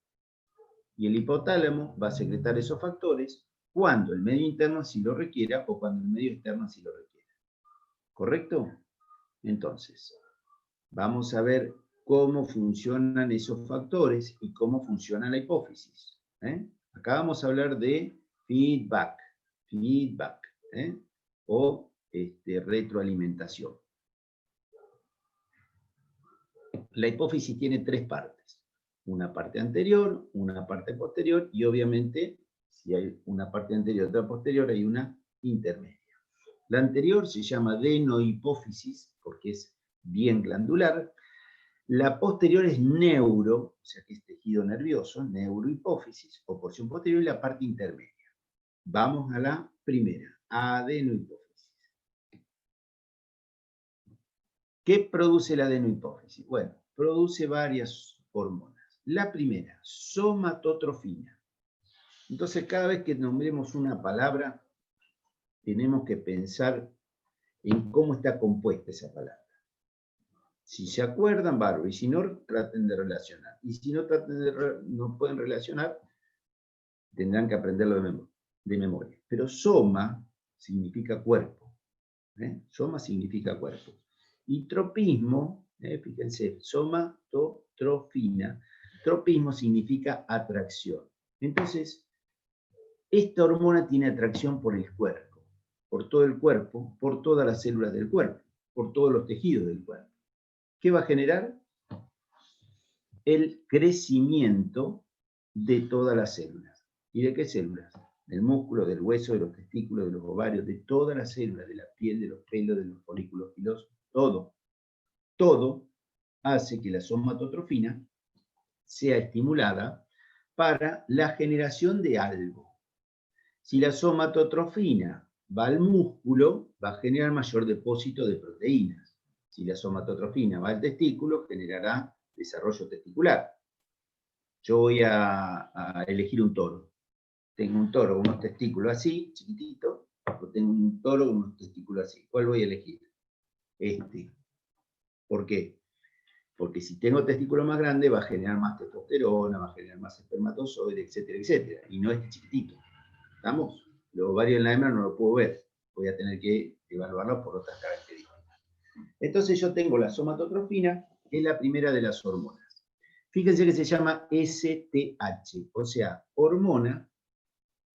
Y el hipotálamo va a secretar esos factores cuando el medio interno así lo requiera o cuando el medio externo así lo requiera. ¿Correcto? Entonces, vamos a ver cómo funcionan esos factores y cómo funciona la hipófisis. Acá vamos a hablar de feedback, o retroalimentación. La hipófisis tiene tres partes. Una parte anterior, una parte posterior y obviamente, si hay una parte anterior y otra posterior, hay una intermedia. La anterior se llama adenohipófisis porque es bien glandular. La posterior es neuro, o sea que es tejido nervioso, neurohipófisis o porción posterior, y la parte intermedia. Vamos a la primera, adenohipófisis. ¿Qué produce la adenohipófisis? Bueno, produce varias hormonas. La primera, somatotrofina. Entonces, cada vez que nombremos una palabra, tenemos que pensar en cómo está compuesta esa palabra. Si se acuerdan, bárbaro, y si no, traten de relacionar. Y si no, no pueden relacionar, tendrán que aprenderlo de memoria. Pero soma significa cuerpo. Soma significa cuerpo. Y tropismo, fíjense, somatotrofina. Tropismo significa atracción. Entonces, Esta hormona tiene atracción por el cuerpo, por todo el cuerpo, por todas las células del cuerpo, por todos los tejidos del cuerpo. ¿Qué va a generar? El crecimiento de todas las células. ¿Y de qué células? Del músculo, del hueso, de los testículos, de los ovarios, de todas las células, de la piel, de los pelos, de los folículos pilosos, todo. Todo hace que la somatotrofina sea estimulada para la generación de algo. Si la somatotrofina va al músculo, va a generar mayor depósito de proteínas. Si la somatotrofina va al testículo, generará desarrollo testicular. Yo voy a elegir un toro. Tengo un toro con unos testículos así, chiquitito, o tengo un toro con unos testículos así. ¿Cuál voy a elegir? Este. ¿Por qué? Porque si tengo testículos más grandes, va a generar más testosterona, va a generar más espermatozoides, etcétera, etcétera. Y no este chiquitito. ¿Estamos? Los ovarios en la hembra no lo puedo ver. Voy a tener que evaluarlo por otras características. Entonces yo tengo la somatotrofina, que es la primera de las hormonas. Fíjense que se llama STH, o sea, hormona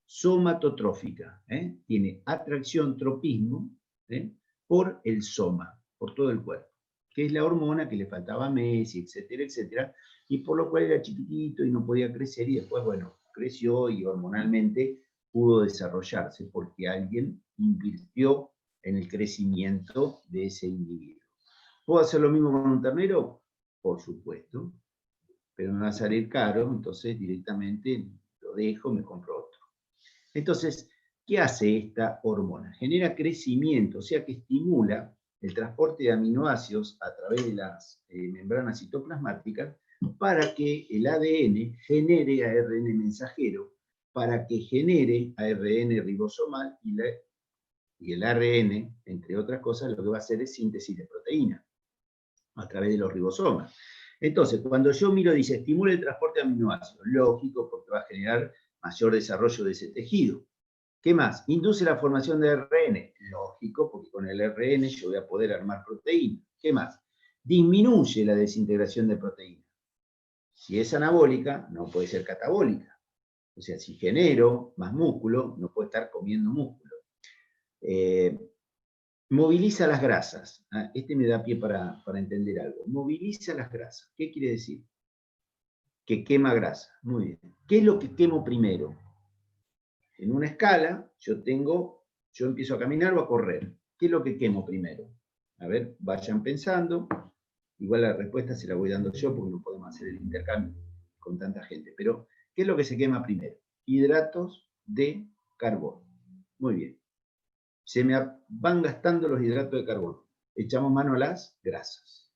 somatotrófica. Tiene atracción, tropismo, por el soma, por todo el cuerpo, que es la hormona que le faltaba a Messi, etcétera, etcétera, y por lo cual era chiquitito y no podía crecer, y después, bueno, creció y hormonalmente pudo desarrollarse, porque alguien invirtió en el crecimiento de ese individuo. ¿Puedo hacer lo mismo con un ternero? Por supuesto, pero me va a salir caro, entonces directamente lo dejo, me compro otro. Entonces, ¿qué hace esta hormona? Genera crecimiento, o sea que estimula el transporte de aminoácidos a través de las membranas citoplasmáticas para que el ADN genere ARN mensajero, para que genere ARN ribosomal y el ARN, entre otras cosas, lo que va a hacer es síntesis de proteína a través de los ribosomas. Entonces, cuando yo miro, dice, estimula el transporte de aminoácidos, lógico, porque va a generar mayor desarrollo de ese tejido. ¿Qué más? Induce la formación de ARN, lógico, porque con el ARN yo voy a poder armar proteína. ¿Qué más? Disminuye la desintegración de proteína. Si es anabólica, no puede ser catabólica. O sea, si genero más músculo, no puedo estar comiendo músculo. Moviliza las grasas. Este me da pie para entender algo. Moviliza las grasas. ¿Qué quiere decir? Que quema grasa. Muy bien. ¿Qué es lo que quemo primero? En una escala, yo empiezo a caminar o a correr. ¿Qué es lo que quemo primero? A ver, vayan pensando. Igual la respuesta se la voy dando yo porque no podemos hacer el intercambio con tanta gente. Pero, ¿qué es lo que se quema primero? Hidratos de carbono. Muy bien. Se me van gastando los hidratos de carbono. Echamos mano a las grasas.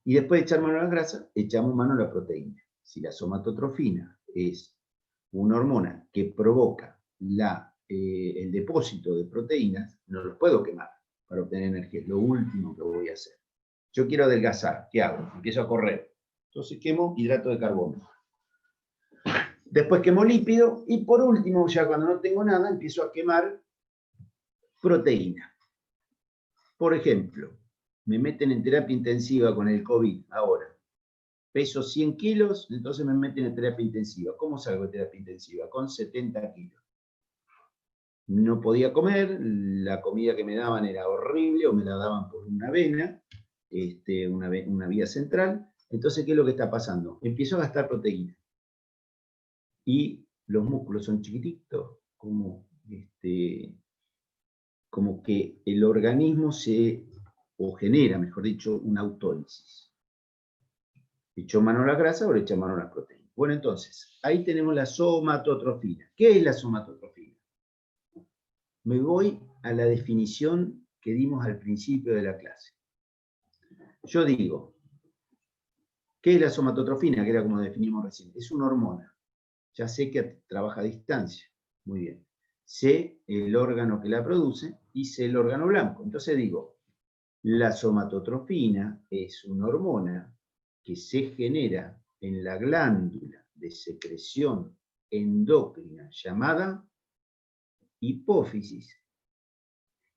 Y después de echar mano a las grasas, echamos mano a la proteína. Si la somatotrofina es una hormona que provoca el depósito de proteínas, no los puedo quemar para obtener energía. Es lo último que voy a hacer. Yo quiero adelgazar. ¿Qué hago? Empiezo a correr. Entonces quemo hidrato de carbono. Después quemo lípido. Y por último, ya cuando no tengo nada, empiezo a quemar proteína. Por ejemplo, me meten en terapia intensiva con el COVID ahora. Peso 100 kilos, entonces me meten en terapia intensiva. ¿Cómo salgo de terapia intensiva? Con 70 kilos. No podía comer, la comida que me daban era horrible, o me la daban por una vena, una vía central. Entonces, ¿qué es lo que está pasando? Empiezo a gastar proteína. Y los músculos son chiquititos, como que el organismo genera, mejor dicho, una autólisis. ¿Echó mano a la grasa o le echó mano a las proteínas? Bueno, entonces, ahí tenemos la somatotrofina. ¿Qué es la somatotrofina? Me voy a la definición que dimos al principio de la clase. Yo digo, ¿qué es la somatotrofina? Que era como definimos recién. Es una hormona. Ya sé que trabaja a distancia. Muy bien. Sé el órgano que la produce y sé el órgano blanco. Entonces digo, la somatotrofina es una hormona que se genera en la glándula de secreción endocrina llamada hipófisis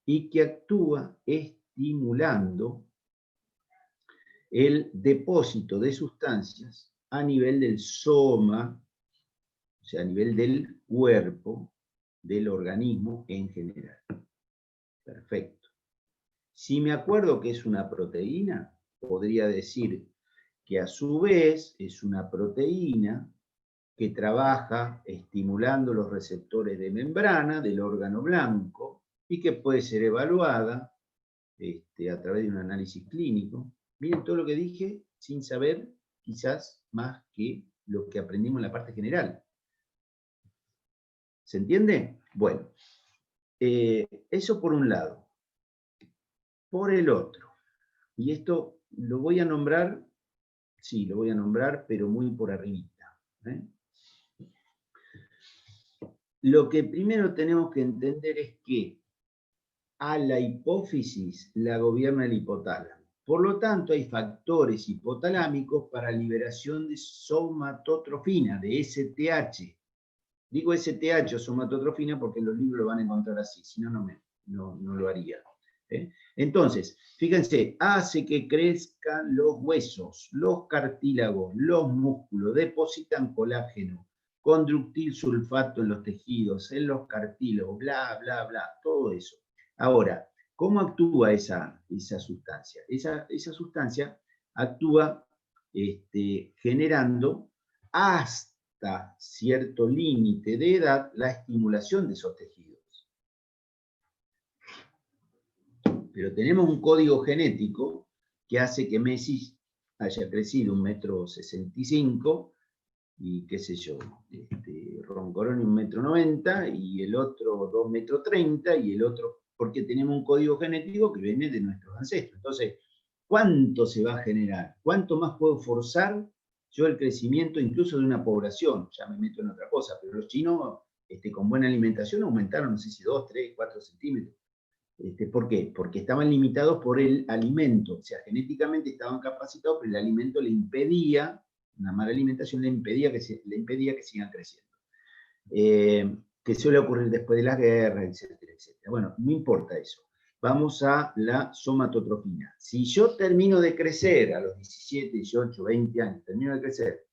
y que actúa estimulando el depósito de sustancias a nivel del soma o sea, a nivel del cuerpo, del organismo en general. Perfecto. Si me acuerdo que es una proteína, podría decir que a su vez es una proteína que trabaja estimulando los receptores de membrana del órgano blanco y que puede ser evaluada a través de un análisis clínico. Miren todo lo que dije sin saber quizás más que lo que aprendimos en la parte general. ¿Se entiende? Bueno, eso por un lado. Por el otro, y esto lo voy a nombrar, sí, lo voy a nombrar, pero muy por arribita. Lo que primero tenemos que entender es que a la hipófisis la gobierna el hipotálamo. Por lo tanto, hay factores hipotalámicos para liberación de somatotrofina, de STH. Digo STH o somatotrofina porque en los libros lo van a encontrar así, si no, no lo haría. Entonces, fíjense, hace que crezcan los huesos, los cartílagos, los músculos, depositan colágeno, conductil sulfato en los tejidos, en los cartílagos, bla, bla, bla, todo eso. Ahora, ¿cómo actúa esa sustancia? Esa sustancia actúa generando hasta cierto límite de edad la estimulación de esos tejidos. Pero tenemos un código genético que hace que Messi haya crecido 1,65 m y qué sé yo, Roncoroni 1,90 m y el otro 2,30 m y el otro, porque tenemos un código genético que viene de nuestros ancestros. Entonces, ¿cuánto se va a generar? ¿Cuánto más puedo forzar yo el crecimiento incluso de una población? Ya me meto en otra cosa, pero los chinos con buena alimentación aumentaron, no sé si 2, 3, 4 centímetros. ¿Por qué? Porque estaban limitados por el alimento, o sea, genéticamente estaban capacitados, pero el alimento le impedía, una mala alimentación le impedía que sigan creciendo. Que suele ocurrir después de las guerras, etcétera, etcétera. Bueno, no importa eso. Vamos a la somatotrofina. Si yo termino de crecer a los 17, 18, 20 años, termino de crecer,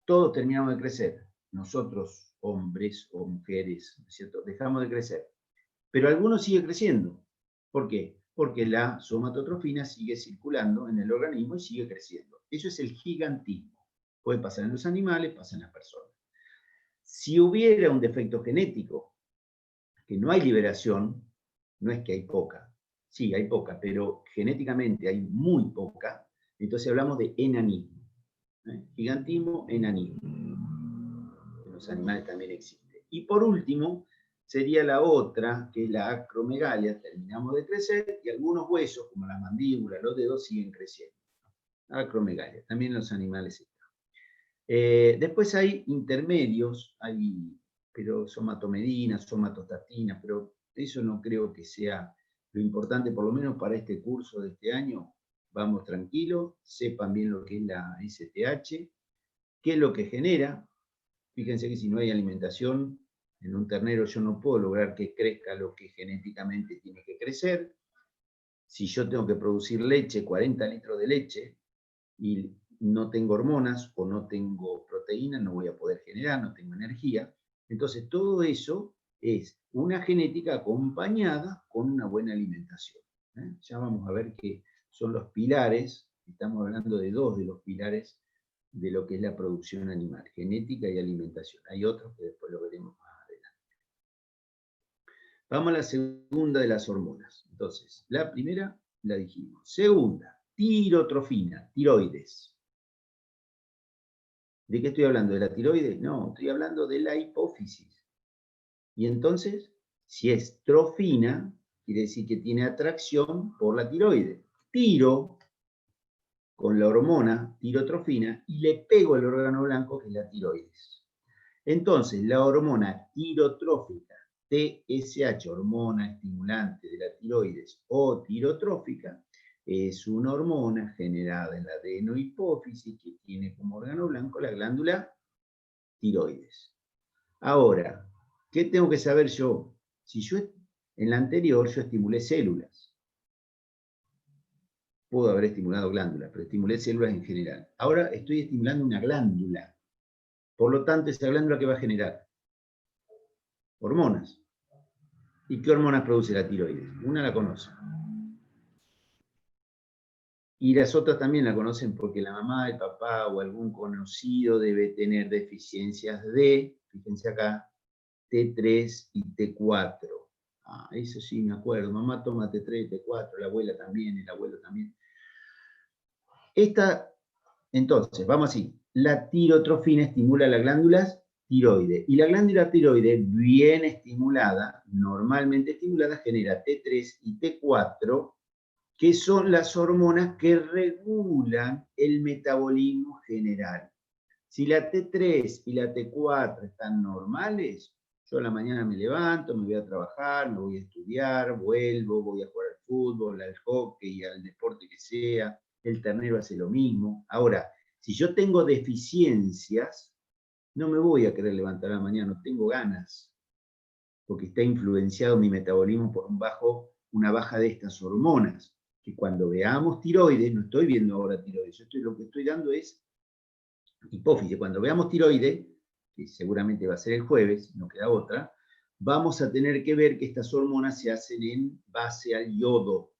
todos terminamos de crecer, nosotros, hombres o mujeres, ¿no es cierto? Dejamos de crecer. Pero algunos siguen creciendo. ¿Por qué? Porque la somatotrofina sigue circulando en el organismo y sigue creciendo. Eso es el gigantismo. Puede pasar en los animales, pasa en las personas. Si hubiera un defecto genético, que no hay liberación, no es que hay poca, sí, hay poca, pero genéticamente hay muy poca, entonces hablamos de enanismo. Gigantismo, enanismo. En los animales también existe. Y por último, sería la otra, que es la acromegalia. Terminamos de crecer y algunos huesos, como la mandíbula, los dedos, siguen creciendo. Acromegalia, también en los animales está. Después hay intermedios, pero somatomedina, somatostatina, pero eso no creo que sea lo importante, por lo menos para este curso de este año. Vamos tranquilos, sepan bien lo que es la STH, qué es lo que genera. Fíjense que si no hay alimentación, en un ternero yo no puedo lograr que crezca lo que genéticamente tiene que crecer. Si yo tengo que producir leche, 40 litros de leche, y no tengo hormonas o no tengo proteínas, no voy a poder generar, no tengo energía. Entonces todo eso es una genética acompañada con una buena alimentación. Ya vamos a ver que son los pilares, estamos hablando de dos de los pilares de lo que es la producción animal, genética y alimentación. Hay otros que después lo veremos más adelante. Vamos a la segunda de las hormonas. Entonces, la primera la dijimos. Segunda, tirotrofina, tiroides. ¿De qué estoy hablando? ¿De la tiroides? No, estoy hablando de la hipófisis. Y entonces, si es trofina, quiere decir que tiene atracción por la tiroides. Tiro con la hormona tirotrofina y le pego el órgano blanco que es la tiroides. Entonces, la hormona tirotrófica, TSH, hormona estimulante de la tiroides o tirotrófica, es una hormona generada en la adenohipófisis que tiene como órgano blanco la glándula tiroides. Ahora, ¿qué tengo que saber yo? Si yo en la anterior yo estimulé células, puedo haber estimulado glándulas, pero estimulé células en general. Ahora estoy estimulando una glándula. Por lo tanto, esa glándula que va a generar hormonas. ¿Y qué hormonas produce la tiroides? Una la conoce. Y las otras también la conocen porque la mamá, el papá o algún conocido debe tener deficiencias de, fíjense acá, T3 y T4. Ah, eso sí me acuerdo. Mamá toma T3 y T4, la abuela también, el abuelo también. Entonces, vamos así. La tirotrofina estimula las glándulas tiroides. Y la glándula tiroide, bien estimulada, normalmente estimulada, genera T3 y T4, que son las hormonas que regulan el metabolismo general. Si la T3 y la T4 están normales, yo a la mañana me levanto, me voy a trabajar, me voy a estudiar, vuelvo, voy a jugar al fútbol, al hockey, al deporte que sea, el ternero hace lo mismo. Ahora, si yo tengo deficiencias, no me voy a querer levantar a la mañana, no tengo ganas, porque está influenciado mi metabolismo por una baja de estas hormonas, que cuando veamos tiroides, no estoy viendo ahora tiroides, lo que estoy dando es hipófisis. Cuando veamos tiroides, que seguramente va a ser el jueves, no queda otra, vamos a tener que ver que estas hormonas se hacen en base al yodo.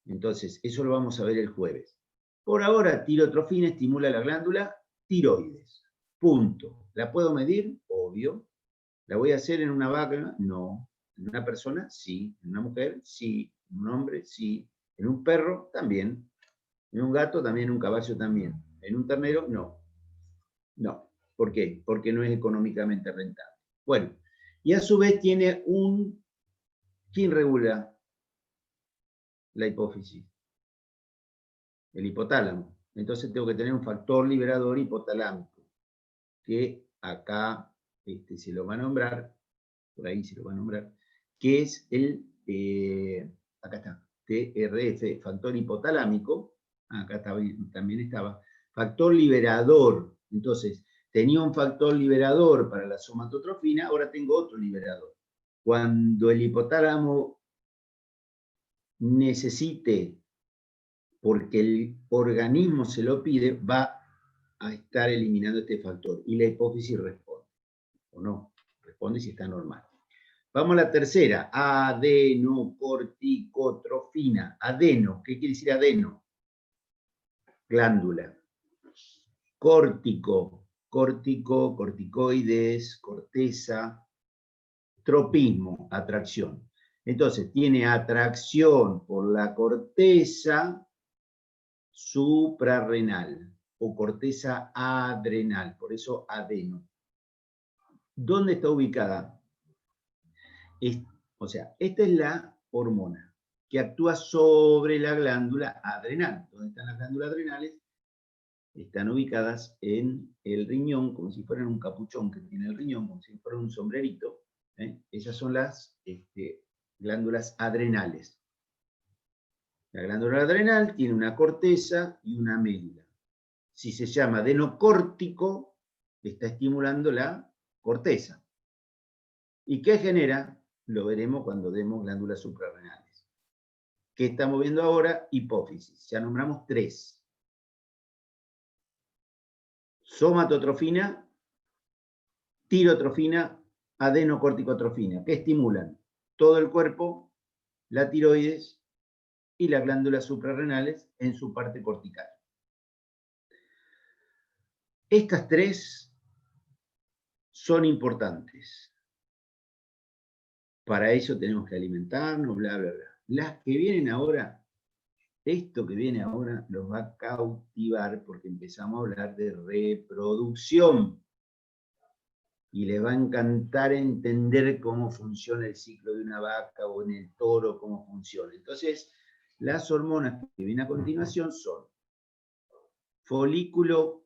Entonces, eso lo vamos a ver el jueves. Por ahora, tirotrofina estimula la glándula tiroides. Punto. ¿La puedo medir? Obvio. ¿La voy a hacer en una vaca? No. ¿En una persona? Sí. ¿En una mujer? Sí. ¿En un hombre? Sí. ¿En un perro? También. ¿En un gato? También. ¿En un caballo? También. ¿En un ternero? No. No. ¿Por qué? Porque no es económicamente rentable. Bueno, y a su vez tiene ¿quién regula la hipófisis? El hipotálamo. Entonces tengo que tener un factor liberador hipotalámico, que acá se lo va a nombrar, por ahí se lo va a nombrar, que es acá está, TRF, factor hipotalámico, acá también estaba, factor liberador. Entonces, tenía un factor liberador para la somatotrofina, ahora tengo otro liberador. Cuando el hipotálamo necesite, porque el organismo se lo pide, va a estar eliminando este factor. Y la hipófisis responde, o no, responde si está normal. Vamos a la tercera, adenocorticotrofina. Adeno, ¿qué quiere decir adeno? Glándula. Córtico, corticoides, corteza, tropismo, atracción. Entonces, tiene atracción por la corteza suprarrenal o corteza adrenal, por eso adeno. ¿Dónde está ubicada? O sea, esta es la hormona que actúa sobre la glándula adrenal. ¿Dónde están las glándulas adrenales? Están ubicadas en el riñón, como si fueran un capuchón que tiene el riñón, como si fuera un sombrerito. Esas son las glándulas adrenales. La glándula adrenal tiene una corteza y una médula. Si se llama adenocórtico, está estimulando la corteza. ¿Y qué genera? Lo veremos cuando demos glándulas suprarrenales. ¿Qué estamos viendo ahora? Hipófisis. Ya nombramos 3. Somatotrofina, tirotrofina, adenocorticotrofina. ¿Qué estimulan? Todo el cuerpo, la tiroides y las glándulas suprarrenales en su parte cortical. Estas 3 son importantes. Para eso tenemos que alimentarnos, bla, bla, bla. Las que vienen ahora, esto que viene ahora los va a cautivar porque empezamos a hablar de reproducción. Y les va a encantar entender cómo funciona el ciclo de una vaca o en el toro, cómo funciona. Entonces, las hormonas que vienen a continuación son folículo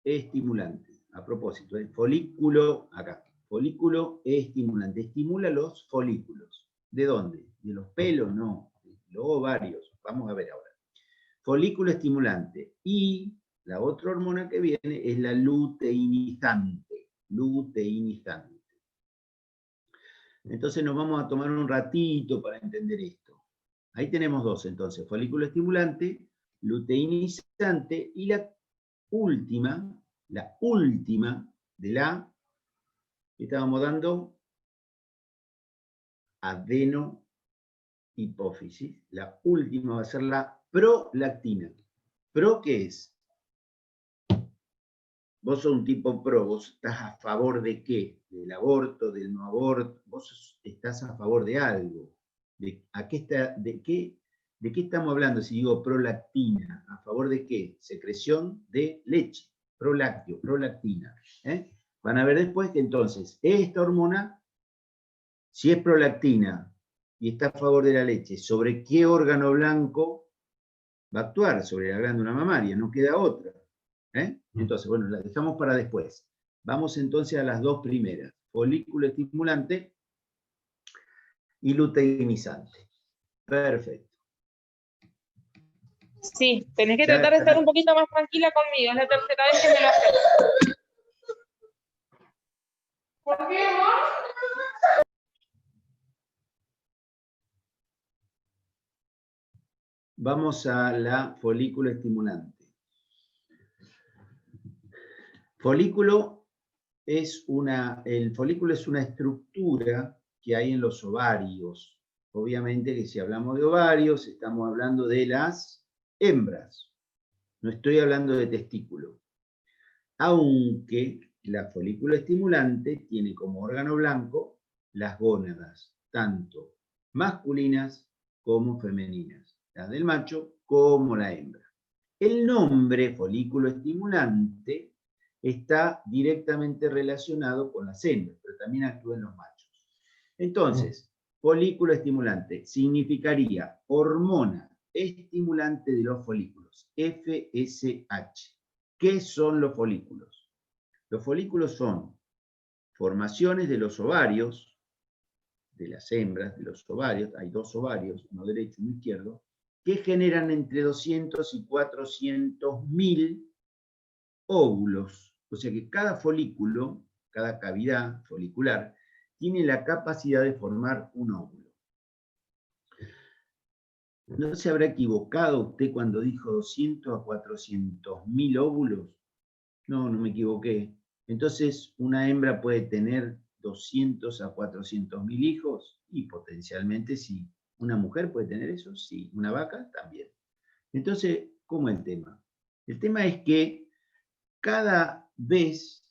estimulante. A propósito, folículo, acá, folículo estimulante. Estimula los folículos. ¿De dónde? ¿De los pelos? No, de los ovarios. Vamos a ver ahora. Folículo estimulante. Y la otra hormona que viene es la luteinizante. Luteinizante. Entonces nos vamos a tomar un ratito para entender esto. Ahí tenemos 2 entonces, folículo estimulante, luteinizante y la última de la, ¿qué estábamos dando? Adenohipófisis. La última va a ser la prolactina. ¿Pro qué es? Vos sos un tipo pro, vos estás a favor de qué, del aborto, del no aborto, vos estás a favor de algo. ¿De qué estamos hablando si digo prolactina? ¿A favor de qué? Secreción de leche, prolácteo, prolactina. Van a ver después que entonces esta hormona, si es prolactina y está a favor de la leche, ¿sobre qué órgano blanco va a actuar? Sobre la glándula mamaria, no queda otra. Entonces, bueno, la dejamos para después. Vamos entonces a las dos primeras. Folículo estimulante y luteinizante. Perfecto. Sí, tenés que tratar de estar un poquito más tranquila conmigo. Es la tercera vez que me lo haces. ¿Por qué, amor? Vamos a la folículo estimulante. El folículo es una estructura que hay en los ovarios. Obviamente que si hablamos de ovarios, estamos hablando de las hembras. No estoy hablando de testículo. Aunque la folículo estimulante tiene como órgano blanco las gónadas, tanto masculinas como femeninas, las del macho como la hembra. El nombre folículo estimulante está directamente relacionado con las hembras, pero también actúa en los machos. Entonces, folículo estimulante significaría hormona estimulante de los folículos, FSH. ¿Qué son los folículos? Los folículos son formaciones de los ovarios, de las hembras, de los ovarios, hay dos ovarios, uno derecho y uno izquierdo, que generan entre 200 y 400.000 óvulos. O sea que cada folículo, cada cavidad folicular, tiene la capacidad de formar un óvulo. ¿No se habrá equivocado usted cuando dijo 200 a 400.000 óvulos? No, no me equivoqué. Entonces, ¿una hembra puede tener 200 a 400.000 hijos? Y potencialmente sí. ¿Una mujer puede tener eso? Sí. ¿Una vaca? También. Entonces, ¿cómo es el tema? El tema es que cada vez,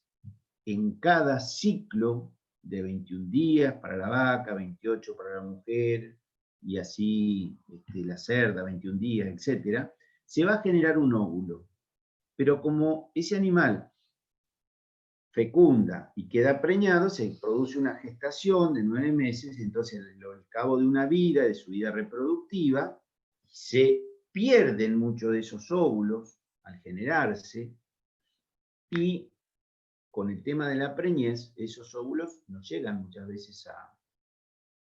en cada ciclo de 21 días para la vaca, 28 para la mujer, y así la cerda, 21 días, etc., se va a generar un óvulo. Pero como ese animal fecunda y queda preñado, se produce una gestación de 9 meses, entonces al cabo de una vida, de su vida reproductiva, se pierden muchos de esos óvulos al generarse, y con el tema de la preñez, esos óvulos no llegan muchas veces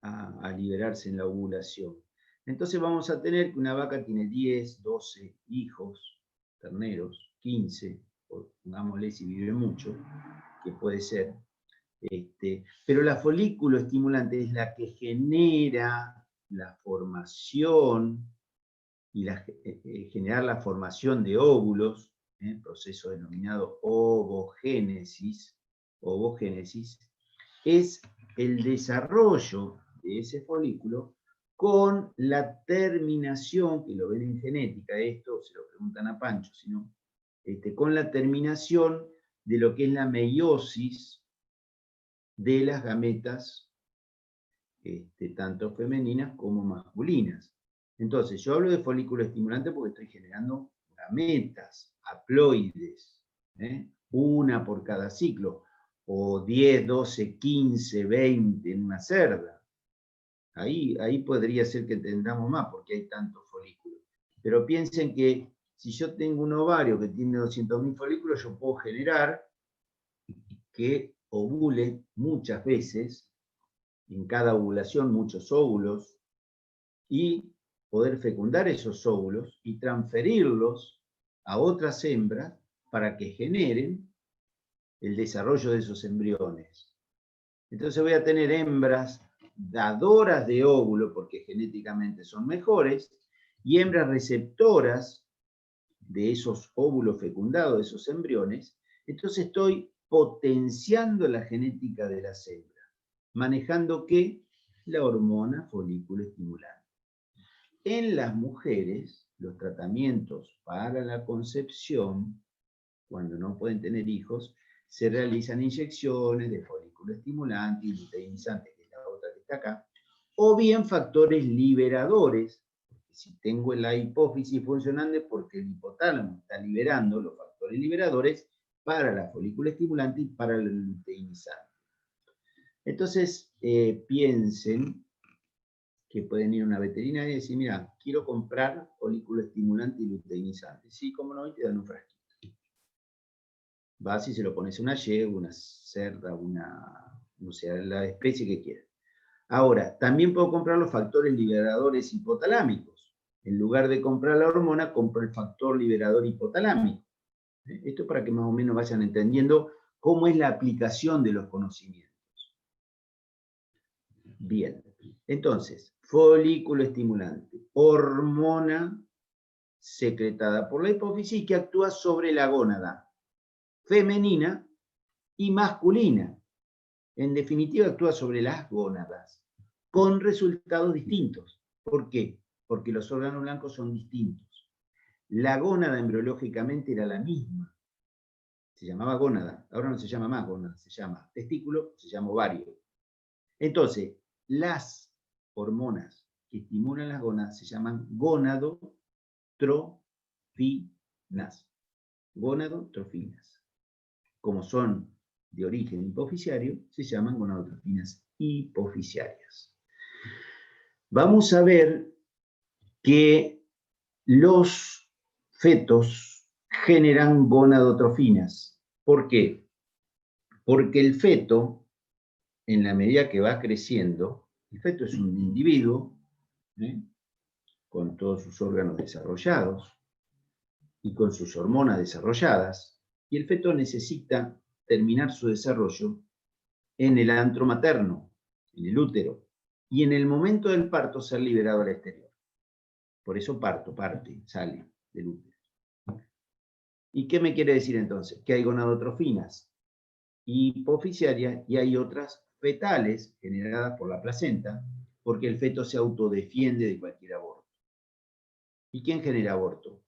a liberarse en la ovulación. Entonces vamos a tener que una vaca tiene 10, 12 hijos, terneros, 15, pongámosle si vive mucho, que puede ser. Pero la folículo estimulante es la que genera la formación y generar la formación de óvulos, proceso denominado ovogénesis, es el desarrollo de ese folículo con la terminación, que lo ven en genética, esto se lo preguntan a Pancho, sino con la terminación de lo que es la meiosis de las gametas, tanto femeninas como masculinas. Entonces, yo hablo de folículo estimulante porque estoy generando gametas, haploides, una por cada ciclo, o 10, 12, 15, 20 en una cerda. Ahí podría ser que tengamos más, porque hay tantos folículos. Pero piensen que si yo tengo un ovario que tiene 200.000 folículos, yo puedo generar que ovule muchas veces, en cada ovulación muchos óvulos, y poder fecundar esos óvulos y transferirlos a otras hembras para que generen el desarrollo de esos embriones. Entonces voy a tener hembras dadoras de óvulo, porque genéticamente son mejores, y hembras receptoras de esos óvulos fecundados, de esos embriones. Entonces estoy potenciando la genética de las hembras, manejando ¿qué? La hormona folículo estimulante. En las mujeres, los tratamientos para la concepción, cuando no pueden tener hijos, se realizan inyecciones de folículo estimulante y luteinizante, que es la otra que está acá, o bien factores liberadores. Si tengo la hipófisis funcionando es porque el hipotálamo está liberando los factores liberadores para la folículo estimulante y para el luteinizante. Entonces, piensen que pueden ir a una veterinaria y decir, mira, quiero comprar folículo estimulante y luteinizante. Sí, como no, y te dan un frasquito. Vas y se lo pones a una yegua, una cerda, no sé, la especie que quieras. Ahora, también puedo comprar los factores liberadores hipotalámicos. En lugar de comprar la hormona, compro el factor liberador hipotalámico. Esto para que más o menos vayan entendiendo cómo es la aplicación de los conocimientos. Bien, entonces, folículo estimulante, hormona secretada por la hipófisis que actúa sobre la gónada femenina y masculina. En definitiva, actúa sobre las gónadas, con resultados distintos. ¿Por qué? Porque los órganos blancos son distintos. La gónada embriológicamente era la misma. Se llamaba gónada, ahora no se llama más gónada, se llama testículo, se llama ovario. Entonces, las hormonas que estimulan las gónadas se llaman gonadotrofinas. Gonadotrofinas. Como son de origen hipofisiario, se llaman gonadotrofinas hipofisiarias. Vamos a ver que los fetos generan gonadotrofinas. ¿Por qué? Porque el feto, en la medida que va creciendo, el feto es un individuo, con todos sus órganos desarrollados y con sus hormonas desarrolladas, y el feto necesita terminar su desarrollo en el antro materno, en el útero, y en el momento del parto ser liberado al exterior. Por eso parte, sale del útero. ¿Y qué me quiere decir entonces? Que hay gonadotrofinas hipofisiarias y hay otras fetales generadas por la placenta, porque el feto se autodefiende de cualquier aborto. ¿Y quién genera aborto?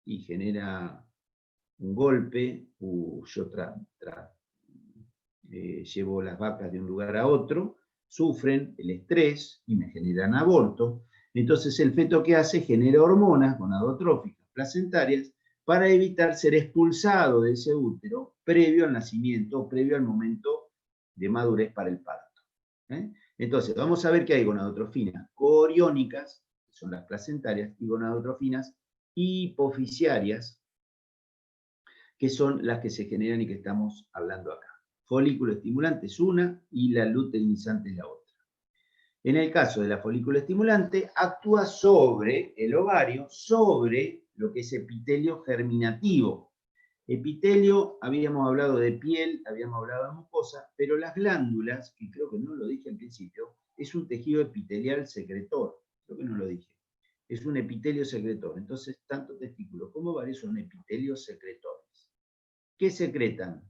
Y genera un golpe, yo llevo las vacas de un lugar a otro, sufren el estrés y me generan aborto. Entonces el feto que hace genera hormonas gonadotróficas placentarias para evitar ser expulsado de ese útero previo al nacimiento, previo al momento de madurez para el parto. Entonces vamos a ver que hay gonadotrofinas coriónicas, que son las placentarias, y gonadotrofinas hipofisiarias, que son las que se generan y que estamos hablando acá. Folículo estimulante es una y la luteinizante es la otra. En el caso de la folículo estimulante, actúa sobre el ovario, sobre lo que es epitelio germinativo. Epitelio, habíamos hablado de piel, habíamos hablado de mucosa, pero las glándulas, que creo que no lo dije al principio, es un tejido epitelial secretor. Creo que no lo dije. Es un epitelio secretor. Entonces, tanto testículos como ovarios son epitelios secretores. ¿Qué secretan?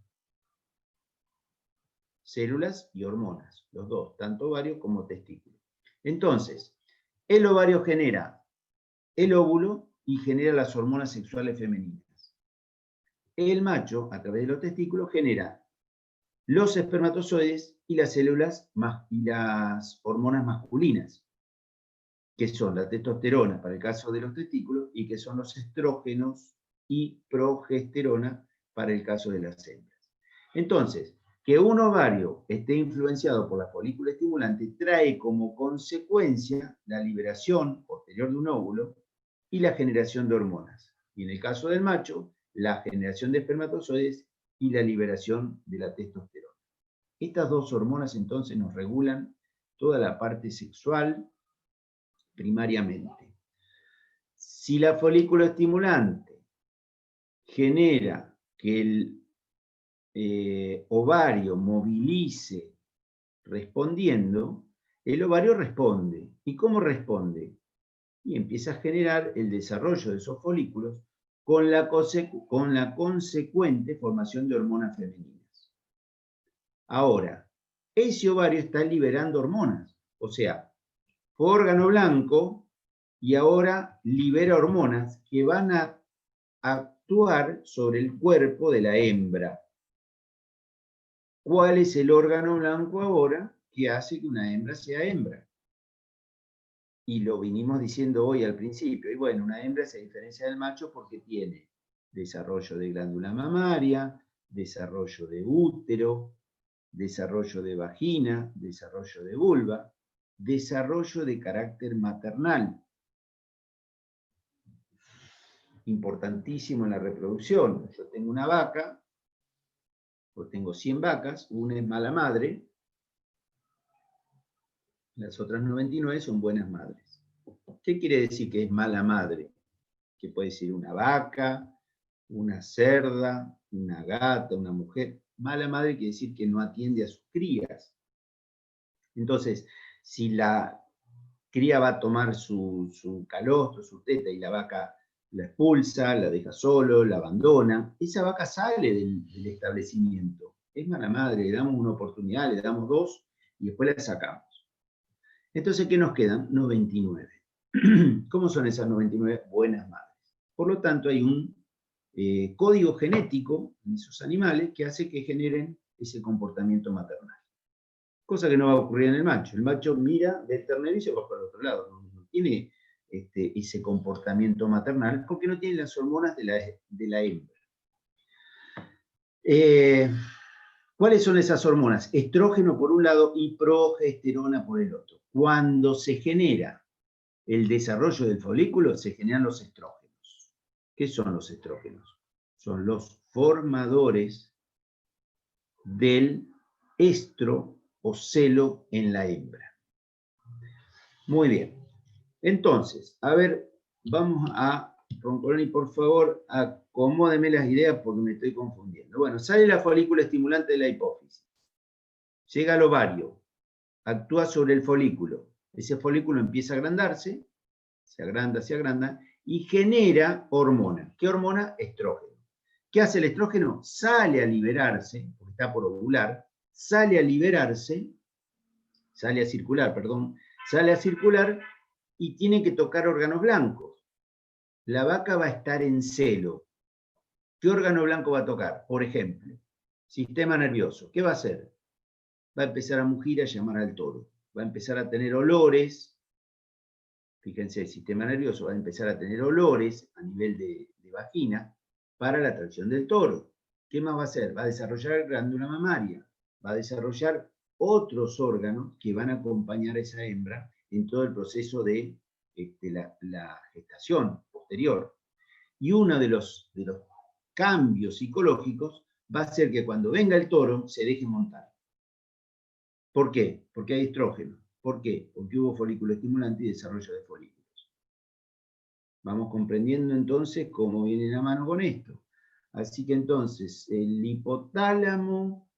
Células y hormonas, los dos, tanto ovario como testículo. Entonces, el ovario genera el óvulo y genera las hormonas sexuales femeninas. El macho, a través de los testículos, genera los espermatozoides y las células y las hormonas masculinas, que son la testosterona para el caso de los testículos y que son los estrógenos y progesterona para el caso de las hembras. Entonces, que un ovario esté influenciado por la folícula estimulante trae como consecuencia la liberación posterior de un óvulo y la generación de hormonas. Y en el caso del macho, la generación de espermatozoides y la liberación de la testosterona. Estas dos hormonas entonces nos regulan toda la parte sexual primariamente. Si la folícula estimulante genera que el ovario movilice respondiendo, el ovario responde. ¿Y cómo responde? Y empieza a generar el desarrollo de esos folículos con la consecuente formación de hormonas femeninas. Ahora, ese ovario está liberando hormonas. O sea, fue órgano blanco y ahora libera hormonas que van a actuar sobre el cuerpo de la hembra. ¿Cuál es el órgano blanco ahora que hace que una hembra sea hembra? Y lo vinimos diciendo hoy al principio. Y bueno, una hembra se diferencia del macho porque tiene desarrollo de glándula mamaria, desarrollo de útero, desarrollo de vagina, desarrollo de vulva, desarrollo de carácter maternal. Importantísimo en la reproducción. Yo tengo una vaca, o tengo 100 vacas, una es mala madre, las otras 99 son buenas madres. ¿Qué quiere decir que es mala madre? Que puede ser una vaca, una cerda, una gata, una mujer. Mala madre quiere decir que no atiende a sus crías. Entonces, si la cría va a tomar su calostro, su teta, y la vaca la expulsa, la deja solo, la abandona, esa vaca sale del establecimiento. Es mala madre, le damos una oportunidad, le damos 2 y después la sacamos. Entonces, ¿qué nos quedan? 99. ¿Cómo son esas 99 buenas madres? Por lo tanto, hay un código genético en esos animales que hace que generen ese comportamiento maternal. Cosa que no va a ocurrir en el macho. El macho mira, ve el ternero y se va para el otro lado. No tiene ese comportamiento maternal porque no tiene las hormonas de la hembra. ¿Cuáles son esas hormonas? Estrógeno por un lado y progesterona por el otro. Cuando se genera el desarrollo del folículo, se generan los estrógenos. ¿Qué son los estrógenos? Son los formadores del estro o celo en la hembra. Muy bien. Entonces, a ver, vamos a, Roncoloni, por favor, acomódeme las ideas porque me estoy confundiendo. Bueno, sale la folícula estimulante de la hipófisis. Llega al ovario, actúa sobre el folículo. Ese folículo empieza a agrandarse, se agranda, y genera hormona. ¿Qué hormona? Estrógeno. ¿Qué hace el estrógeno? Sale a liberarse, porque está por ovular, sale a liberarse, sale a circular y tiene que tocar órganos blancos. La vaca va a estar en celo. ¿Qué órgano blanco va a tocar? Por ejemplo, sistema nervioso. ¿Qué va a hacer? Va a empezar a mugir, a llamar al toro. Va a empezar a tener olores. Fíjense, el sistema nervioso va a empezar a tener olores a nivel de vagina para la atracción del toro. ¿Qué más va a hacer? Va a desarrollar glándula mamaria. Va a desarrollar otros órganos que van a acompañar a esa hembra en todo el proceso de la gestación posterior. Y uno de los cambios psicológicos va a ser que cuando venga el toro se deje montar. ¿Por qué? Porque hay estrógeno. ¿Por qué? Porque hubo folículo estimulante y desarrollo de folículos. Vamos comprendiendo entonces cómo viene la mano con esto. Así que entonces el hipotálamo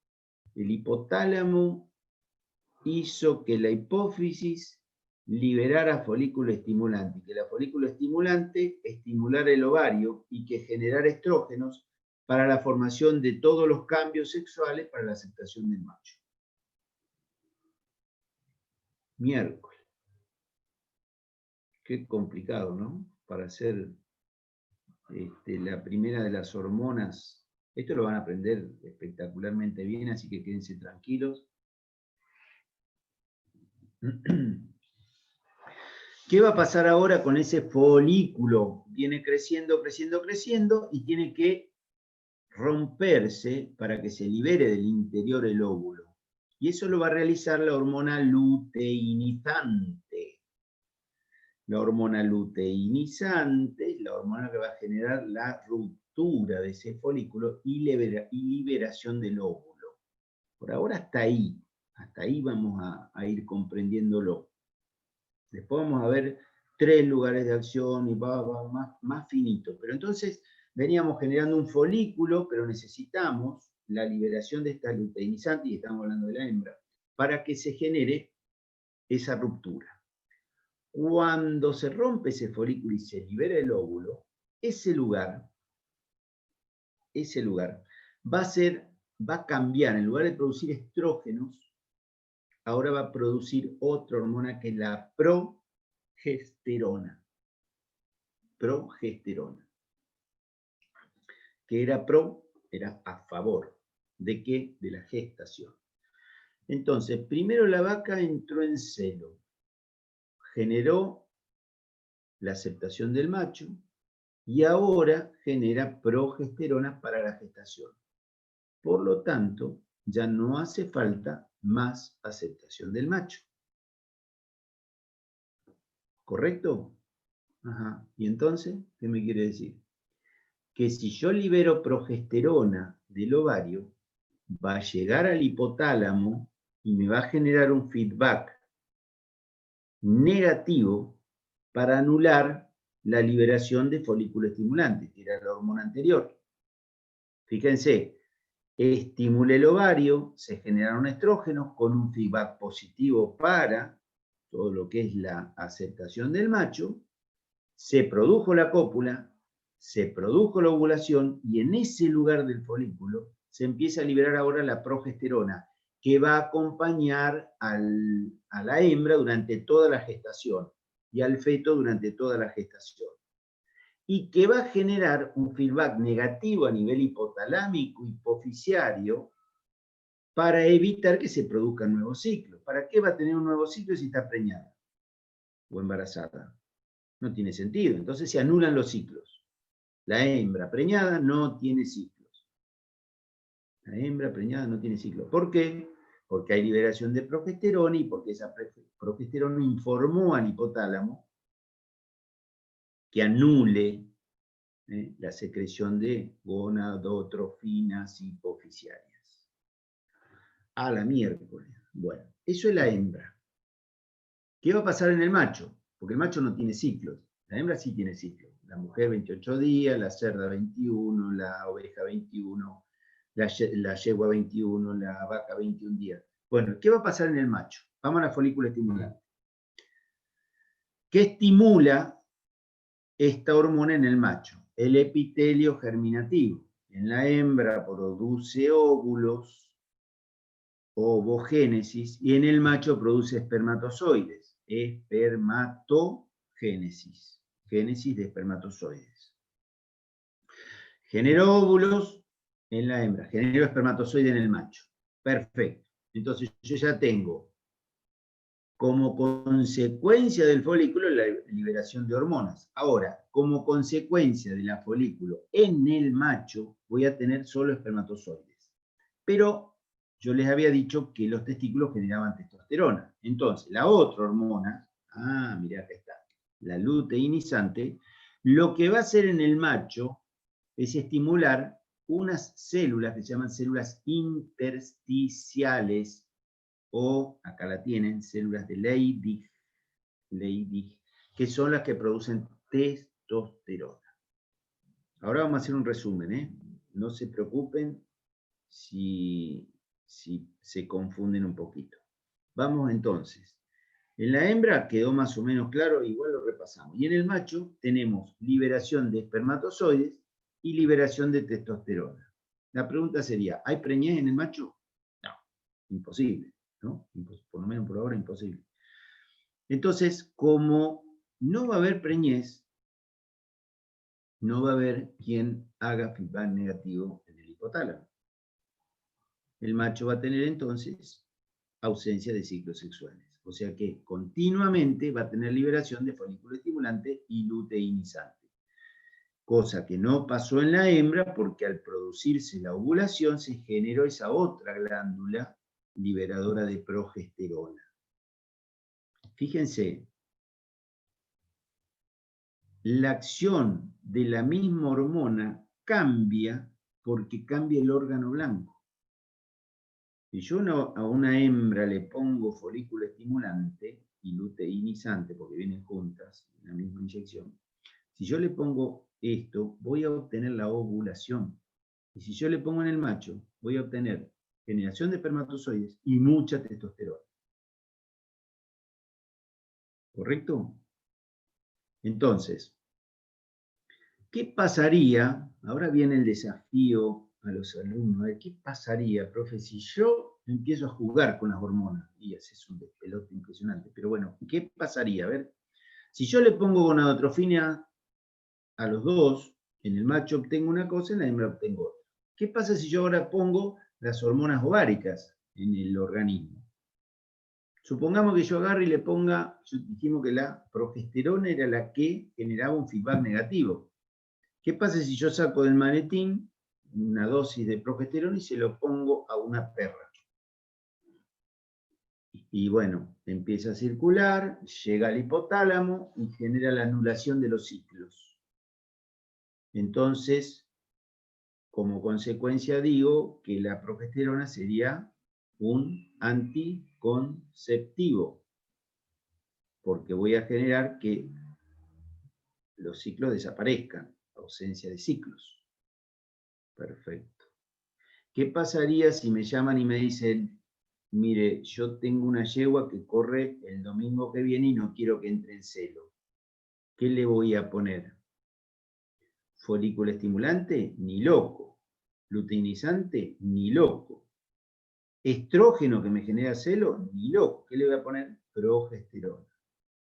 hizo que la hipófisis liberara folículo estimulante, y que la folículo estimulante estimulara el ovario y que generara estrógenos para la formación de todos los cambios sexuales para la aceptación del macho. Miércoles. Qué complicado, ¿no? Para hacer la primera de las hormonas. Esto lo van a aprender espectacularmente bien, así que quédense tranquilos. ¿Qué va a pasar ahora con ese folículo? Viene creciendo y tiene que romperse para que se libere del interior el óvulo. Y eso lo va a realizar la hormona luteinizante. La hormona luteinizante es la hormona que va a generar la ruptura de ese folículo y liberación del óvulo. Por ahora hasta ahí vamos a ir comprendiéndolo. Después vamos a ver 3 lugares de acción y va más finito. Pero entonces veníamos generando un folículo, pero necesitamos la liberación de esta luteinizante, y estamos hablando de la hembra, para que se genere esa ruptura. Cuando se rompe ese folículo y se libera el óvulo, ese lugar va a ser va a cambiar, en lugar de producir estrógenos, ahora va a producir otra hormona que es la progesterona. Progesterona. Que era era a favor. ¿De qué? De la gestación. Entonces, primero la vaca entró en celo, generó la aceptación del macho y ahora genera progesterona para la gestación. Por lo tanto, ya no hace falta más aceptación del macho. ¿Correcto? Ajá. ¿Y entonces qué me quiere decir? Que si yo libero progesterona del ovario, va a llegar al hipotálamo y me va a generar un feedback negativo para anular la liberación de folículo estimulante, que era la hormona anterior. Fíjense, estimula el ovario, se generaron estrógenos con un feedback positivo para todo lo que es la aceptación del macho, se produjo la cópula, se produjo la ovulación y en ese lugar del folículo se empieza a liberar ahora la progesterona, que va a acompañar a la hembra durante toda la gestación y al feto durante toda la gestación. Y que va a generar un feedback negativo a nivel hipotalámico, hipofisiario, para evitar que se produzcan nuevos ciclos. ¿Para qué va a tener un nuevo ciclo si está preñada o embarazada? No tiene sentido. Entonces se anulan los ciclos. La hembra preñada no tiene ciclos. La hembra preñada no tiene ciclos. ¿Por qué? Porque hay liberación de progesterona y porque esa progesterona informó al hipotálamo que anule la secreción de gonadotrofinas hipofisiarias. A la miércoles. Bueno, eso es la hembra. ¿Qué va a pasar en el macho? Porque el macho no tiene ciclos. La hembra sí tiene ciclos. La mujer 28 días, la cerda 21, la oveja 21, la yegua 21, la vaca 21 días. Bueno, ¿qué va a pasar en el macho? Vamos a la folícula estimulante. ¿Qué estimula esta hormona en el macho? El epitelio germinativo. En la hembra produce óvulos, ovogénesis, y en el macho produce espermatozoides. Espermatogénesis. Génesis de espermatozoides. Genero óvulos en la hembra, genero espermatozoide en el macho. Perfecto. Entonces yo ya tengo como consecuencia del folículo la liberación de hormonas. Ahora, como consecuencia de la folículo en el macho, voy a tener solo espermatozoides. Pero yo les había dicho que los testículos generaban testosterona. Entonces, la otra hormona, mirá acá está, la luteinizante, lo que va a hacer en el macho es estimular unas células que se llaman células intersticiales, o, acá la tienen, células de Leydig, que son las que producen testosterona. Ahora vamos a hacer un resumen, No se preocupen si se confunden un poquito. Vamos entonces. En la hembra quedó más o menos claro, igual lo repasamos. Y en el macho tenemos liberación de espermatozoides y liberación de testosterona. La pregunta sería, ¿hay preñez en el macho? No, imposible, ¿no? Por lo menos por ahora imposible. Entonces, como no va a haber preñez, no va a haber quien haga feedback negativo en el hipotálamo. El macho va a tener entonces ausencia de ciclos sexuales. O sea que continuamente va a tener liberación de folículo estimulante y luteinizante. Cosa que no pasó en la hembra porque al producirse la ovulación se generó esa otra glándula liberadora de progesterona. Fíjense, la acción de la misma hormona cambia porque cambia el órgano blanco. Si yo a una hembra le pongo folículo estimulante y luteinizante, porque vienen juntas en la misma inyección, si yo le pongo esto, voy a obtener la ovulación. Y si yo le pongo en el macho, voy a obtener generación de espermatozoides y mucha testosterona. ¿Correcto? Entonces, ¿qué pasaría? Ahora viene el desafío a los alumnos, a ver, ¿qué pasaría, profe, si yo empiezo a jugar con las hormonas? Y haces un despelote impresionante. Pero bueno, ¿qué pasaría? A ver, si yo le pongo gonadotrofina a los dos, en el macho obtengo una cosa, en la hembra obtengo otra. ¿Qué pasa si yo ahora pongo las hormonas ováricas en el organismo? Supongamos que yo agarre y le ponga, dijimos que la progesterona era la que generaba un feedback negativo. ¿Qué pasa si yo saco del maletín una dosis de progesterona y se lo pongo a una perra? Y bueno, empieza a circular, llega al hipotálamo y genera la anulación de los ciclos. Entonces, como consecuencia digo que la progesterona sería un anticonceptivo, porque voy a generar que los ciclos desaparezcan, ausencia de ciclos. Perfecto. ¿Qué pasaría si me llaman y me dicen, mire, yo tengo una yegua que corre el domingo que viene y no quiero que entre en celo? ¿Qué le voy a poner? ¿Folículo estimulante? Ni loco. ¿Luteinizante? Ni loco. ¿Estrógeno que me genera celo? Ni loco. ¿Qué le voy a poner? Progesterona.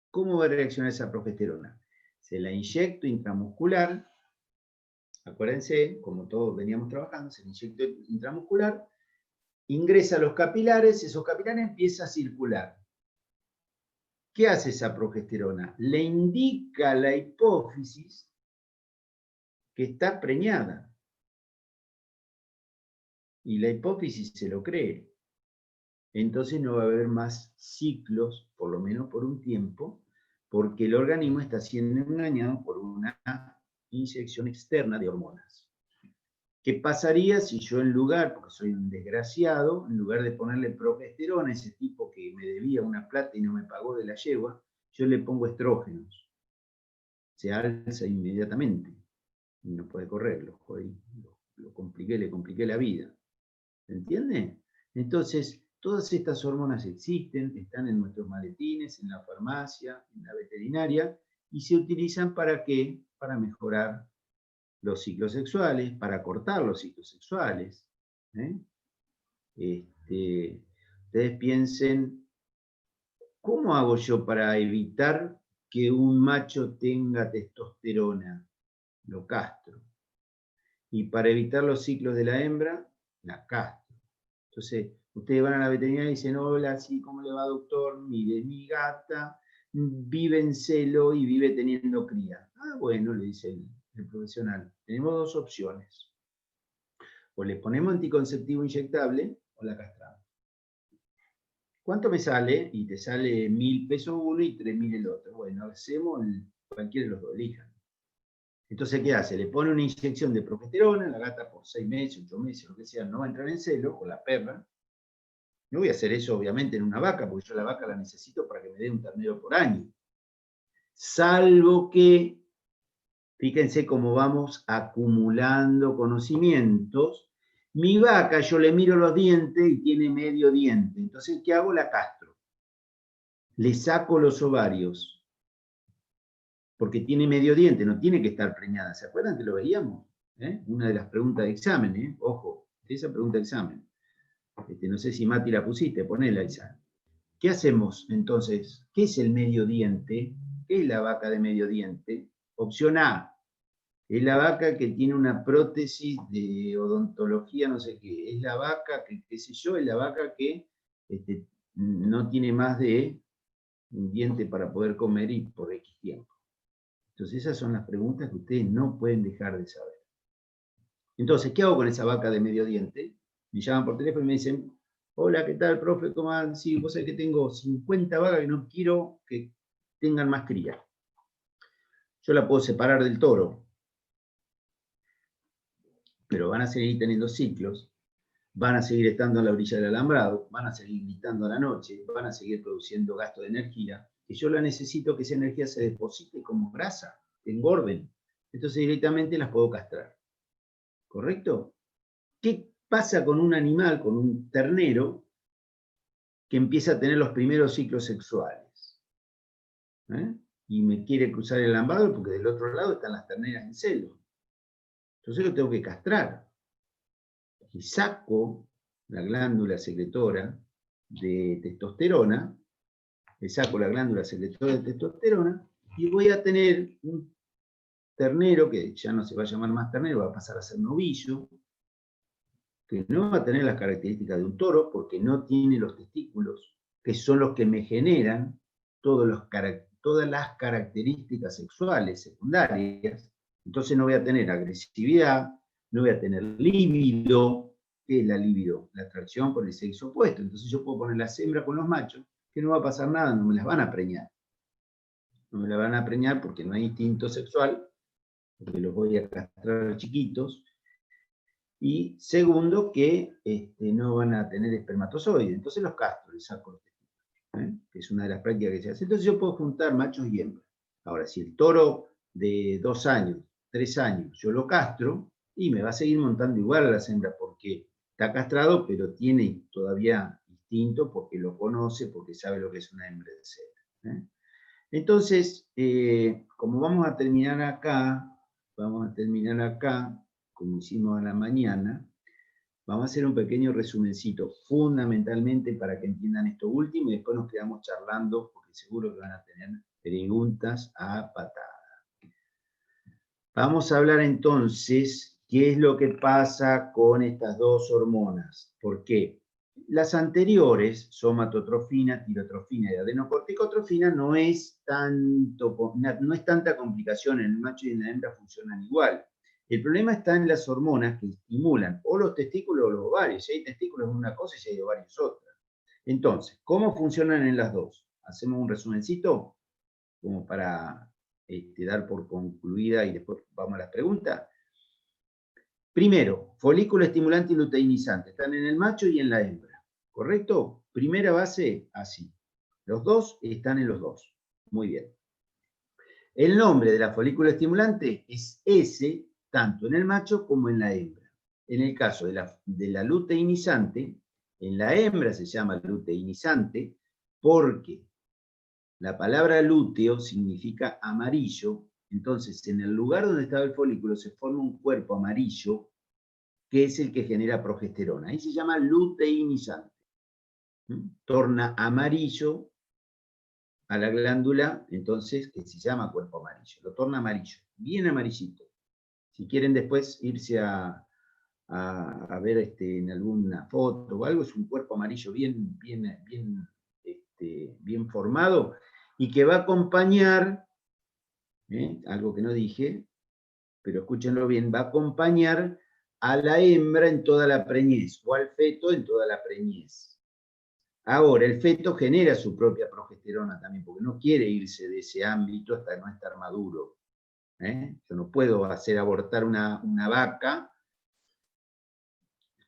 ¿Cómo va a reaccionar esa progesterona? Se la inyecto intramuscular. Acuérdense, como todos veníamos trabajando, se la inyecto intramuscular, ingresa a los capilares, esos capilares empiezan a circular. ¿Qué hace esa progesterona? Le indica a la hipófisis que está preñada. Y la hipófisis se lo cree. Entonces no va a haber más ciclos, por lo menos por un tiempo, porque el organismo está siendo engañado por una inyección externa de hormonas. ¿Qué pasaría si yo en lugar, porque soy un desgraciado, en lugar de ponerle progesterona a ese tipo que me debía una plata y no me pagó de la yegua, yo le pongo estrógenos? Se alza inmediatamente y no puede correr, lo jodí, lo compliqué, le compliqué la vida. ¿Entiende? Entonces, todas estas hormonas existen, están en nuestros maletines, en la farmacia, en la veterinaria, y se utilizan ¿para qué? Para mejorar los ciclos sexuales, para cortar los ciclos sexuales. Ustedes piensen, ¿cómo hago yo para evitar que un macho tenga testosterona? Lo castro. Y para evitar los ciclos de la hembra, la castro. Entonces, ustedes van a la veterinaria y dicen, hola, sí, ¿cómo le va, doctor? Mire, mi gata vive en celo y vive teniendo cría. Ah, bueno, le dice el profesional, tenemos dos opciones. O le ponemos anticonceptivo inyectable o la castramos. ¿Cuánto me sale? Y te sale 1.000 pesos uno y 3.000 el otro. Bueno, hacemos cualquiera de los dos, elijan. Entonces, ¿qué hace? Le pone una inyección de progesterona, la gata por 6 meses, 8 meses, lo que sea, no va a entrar en celo, o la perra. No voy a hacer eso, obviamente, en una vaca, porque yo la vaca la necesito para que me dé un ternero por año. Salvo que, fíjense cómo vamos acumulando conocimientos. Mi vaca, yo le miro los dientes y tiene medio diente. Entonces, ¿qué hago? La castro. Le saco los ovarios. Porque tiene medio diente, no tiene que estar preñada. ¿Se acuerdan que lo veíamos? Una de las preguntas de examen, ojo, esa pregunta de examen. No sé si Mati la pusiste, ponela esa. ¿Qué hacemos entonces? ¿Qué es el medio diente? ¿Qué es la vaca de medio diente? Opción A, es la vaca que tiene una prótesis de odontología, no sé qué. Es la vaca que, qué sé yo, es la vaca que no tiene más de un diente para poder comer y por X tiempo. Entonces esas son las preguntas que ustedes no pueden dejar de saber. Entonces, ¿qué hago con esa vaca de medio diente? Me llaman por teléfono y me dicen, hola, ¿qué tal, profe? ¿Cómo van? Sí, vos sabés que tengo 50 vacas que no quiero que tengan más cría. Yo la puedo separar del toro, pero van a seguir teniendo ciclos, van a seguir estando a la orilla del alambrado, van a seguir gritando a la noche, van a seguir produciendo gasto de energía, que yo la necesito que esa energía se deposite como grasa, que engorden. Entonces directamente las puedo castrar. ¿Correcto? ¿Qué pasa con un animal, con un ternero, que empieza a tener los primeros ciclos sexuales? Y me quiere cruzar el alambrado porque del otro lado están las terneras en celo. Entonces lo tengo que castrar. que saco la glándula secretora de testosterona, le saco la glándula secretora de testosterona, y voy a tener un ternero, que ya no se va a llamar más ternero, va a pasar a ser novillo, que no va a tener las características de un toro, porque no tiene los testículos, que son los que me generan todas las características sexuales secundarias. Entonces no voy a tener agresividad, no voy a tener líbido. ¿Qué es la líbido? La atracción por el sexo opuesto. Entonces yo puedo poner las hembras con los machos, que no va a pasar nada, no me las van a preñar. No me las van a preñar porque no hay instinto sexual, porque los voy a castrar chiquitos. Y segundo, que no van a tener espermatozoides. Entonces los castro, les saco los testículos, que es una de las prácticas que se hace. Entonces yo puedo juntar machos y hembras. Ahora, si el toro de 2 años, 3 años, yo lo castro, y me va a seguir montando igual a las hembras, porque está castrado, pero tiene todavía instinto, porque lo conoce, porque sabe lo que es una hembra de cera. Entonces, como vamos a terminar acá, como hicimos a la mañana, vamos a hacer un pequeño resumencito, fundamentalmente para que entiendan esto último, y después nos quedamos charlando, porque seguro que van a tener preguntas a patada. Vamos a hablar entonces qué es lo que pasa con estas dos hormonas. ¿Por qué? Las anteriores, somatotrofina, tirotrofina y adenocorticotrofina, no es tanta complicación, en el macho y en la hembra funcionan igual. El problema está en las hormonas que estimulan o los testículos o los ovarios. Si hay testículos es una cosa y si hay ovarios es otra. Entonces, ¿cómo funcionan en las dos? Hacemos un resumencito como para dar por concluida y después vamos a las preguntas. Primero, folículo estimulante y luteinizante. Están en el macho y en la hembra. ¿Correcto? Primera base, así. Los dos están en los dos. Muy bien. El nombre de la folícula estimulante es S, tanto en el macho como en la hembra. En el caso de la luteinizante, en la hembra se llama luteinizante porque la palabra lúteo significa amarillo. Entonces, en el lugar donde estaba el folículo se forma un cuerpo amarillo que es el que genera progesterona. Ahí se llama luteinizante. Torna amarillo a la glándula, entonces, que se llama cuerpo amarillo. Lo torna amarillo, bien amarillito. Si quieren después irse a ver en alguna foto o algo, es un cuerpo amarillo bien formado y que va a acompañar, algo que no dije, pero escúchenlo bien, va a acompañar a la hembra en toda la preñez, o al feto en toda la preñez. Ahora, el feto genera su propia progesterona también, porque no quiere irse de ese ámbito hasta no estar maduro. Yo no puedo hacer abortar una vaca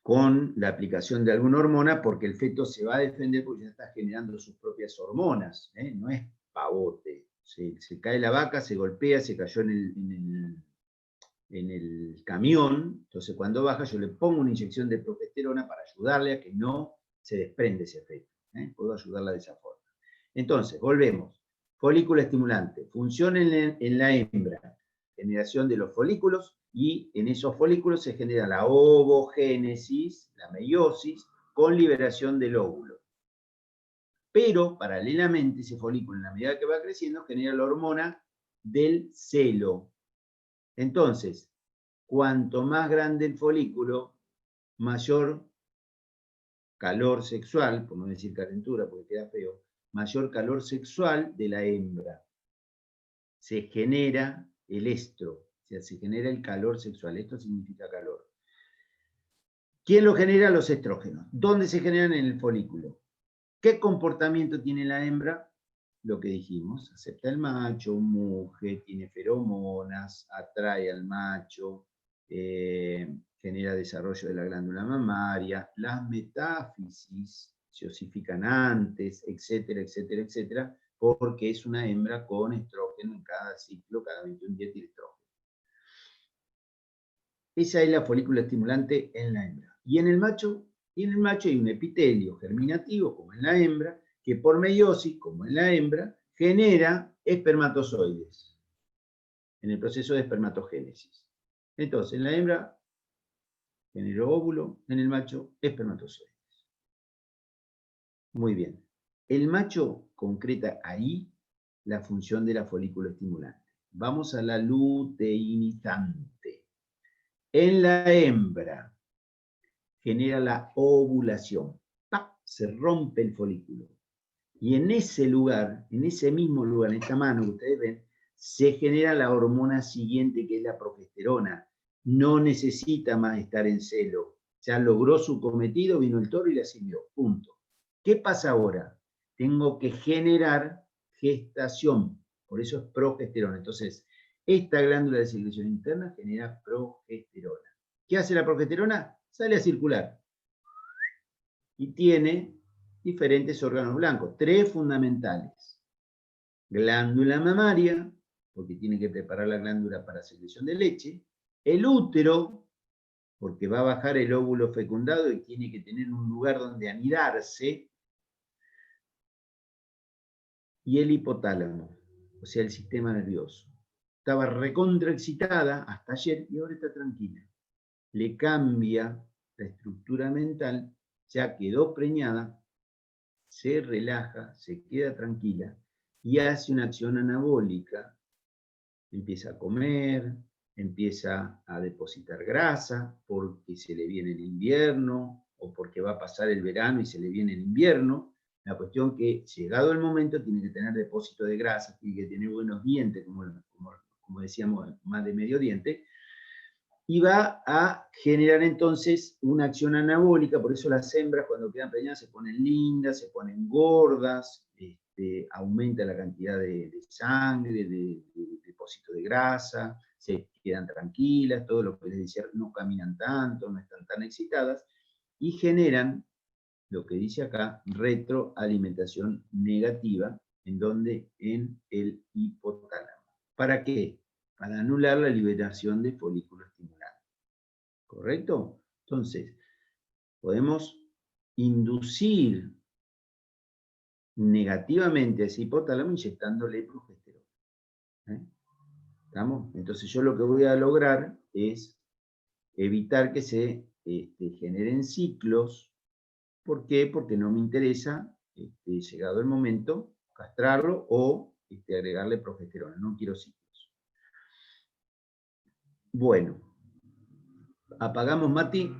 con la aplicación de alguna hormona, porque el feto se va a defender porque ya está generando sus propias hormonas. No es pavote. Se cae la vaca, se golpea, se cayó en el camión, entonces cuando baja yo le pongo una inyección de progesterona para ayudarle a que no se desprende ese feto. Puedo ayudarla de esa forma. Entonces, volvemos. Folículo estimulante. Funciona en la hembra. Generación de los folículos, y en esos folículos se genera la ovogénesis, la meiosis, con liberación del óvulo. Pero, paralelamente, ese folículo, en la medida que va creciendo, genera la hormona del celo. Entonces, cuanto más grande el folículo, mayor calor sexual, por no decir calentura porque queda feo, mayor calor sexual de la hembra. Se genera el estro, o sea, se genera el calor sexual. Esto significa calor. ¿Quién lo genera? Los estrógenos. ¿Dónde se generan? En el folículo. ¿Qué comportamiento tiene la hembra? Lo que dijimos, acepta el macho, muge, tiene feromonas, atrae al macho, genera desarrollo de la glándula mamaria, las metáfisis se osifican antes, etcétera, etcétera, etcétera, porque es una hembra con estrógeno en cada ciclo, cada 21 días tiene estrógeno. Esa es la folícula estimulante en la hembra. Y en el macho hay un epitelio germinativo, como en la hembra, que por meiosis, como en la hembra, genera espermatozoides en el proceso de espermatogénesis. Entonces, en la hembra Genero óvulo, en el macho, espermatozoides. Muy bien. El macho concreta ahí la función de la folículo estimulante. Vamos a la luteinizante. En la hembra genera la ovulación. ¡Pac! Se rompe el folículo. Y en ese lugar, en ese mismo lugar, en esta mano que ustedes ven, se genera la hormona siguiente, que es la progesterona. No necesita más estar en celo. Ya logró su cometido, vino el toro y la sirvió. Punto. ¿Qué pasa ahora? Tengo que generar gestación. Por eso es progesterona. Entonces, esta glándula de secreción interna genera progesterona. ¿Qué hace la progesterona? Sale a circular. Y tiene diferentes órganos blancos, 3 fundamentales. Glándula mamaria, porque tiene que preparar la glándula para secreción de leche. El útero, porque va a bajar el óvulo fecundado y tiene que tener un lugar donde anidarse. Y el hipotálamo, o sea, el sistema nervioso. Estaba recontraexcitada hasta ayer y ahora está tranquila. Le cambia la estructura mental, ya quedó preñada, se relaja, se queda tranquila y hace una acción anabólica. Empieza a comer, empieza a depositar grasa porque se le viene el invierno o porque va a pasar el verano y se le viene el invierno. La cuestión que, llegado el momento, tiene que tener depósito de grasa, tiene que tener buenos dientes, como decíamos, más de medio diente, y va a generar entonces una acción anabólica. Por eso las hembras cuando quedan preñadas se ponen lindas, se ponen gordas, aumenta la cantidad de sangre, de depósito de grasa, se quedan tranquilas, todo lo que les decía, no caminan tanto, no están tan excitadas, y generan, lo que dice acá, retroalimentación negativa, ¿en donde? En el hipotálamo. ¿Para qué? Para anular la liberación de folículo estimulante. ¿Correcto? Entonces, podemos inducir negativamente a ese hipotálamo inyectándole progesterona. ¿Estamos? Entonces yo lo que voy a lograr es evitar que se generen ciclos. ¿Por qué? Porque no me interesa, llegado el momento, castrarlo o agregarle progesterona. No quiero ciclos. Bueno, apagamos, Mati.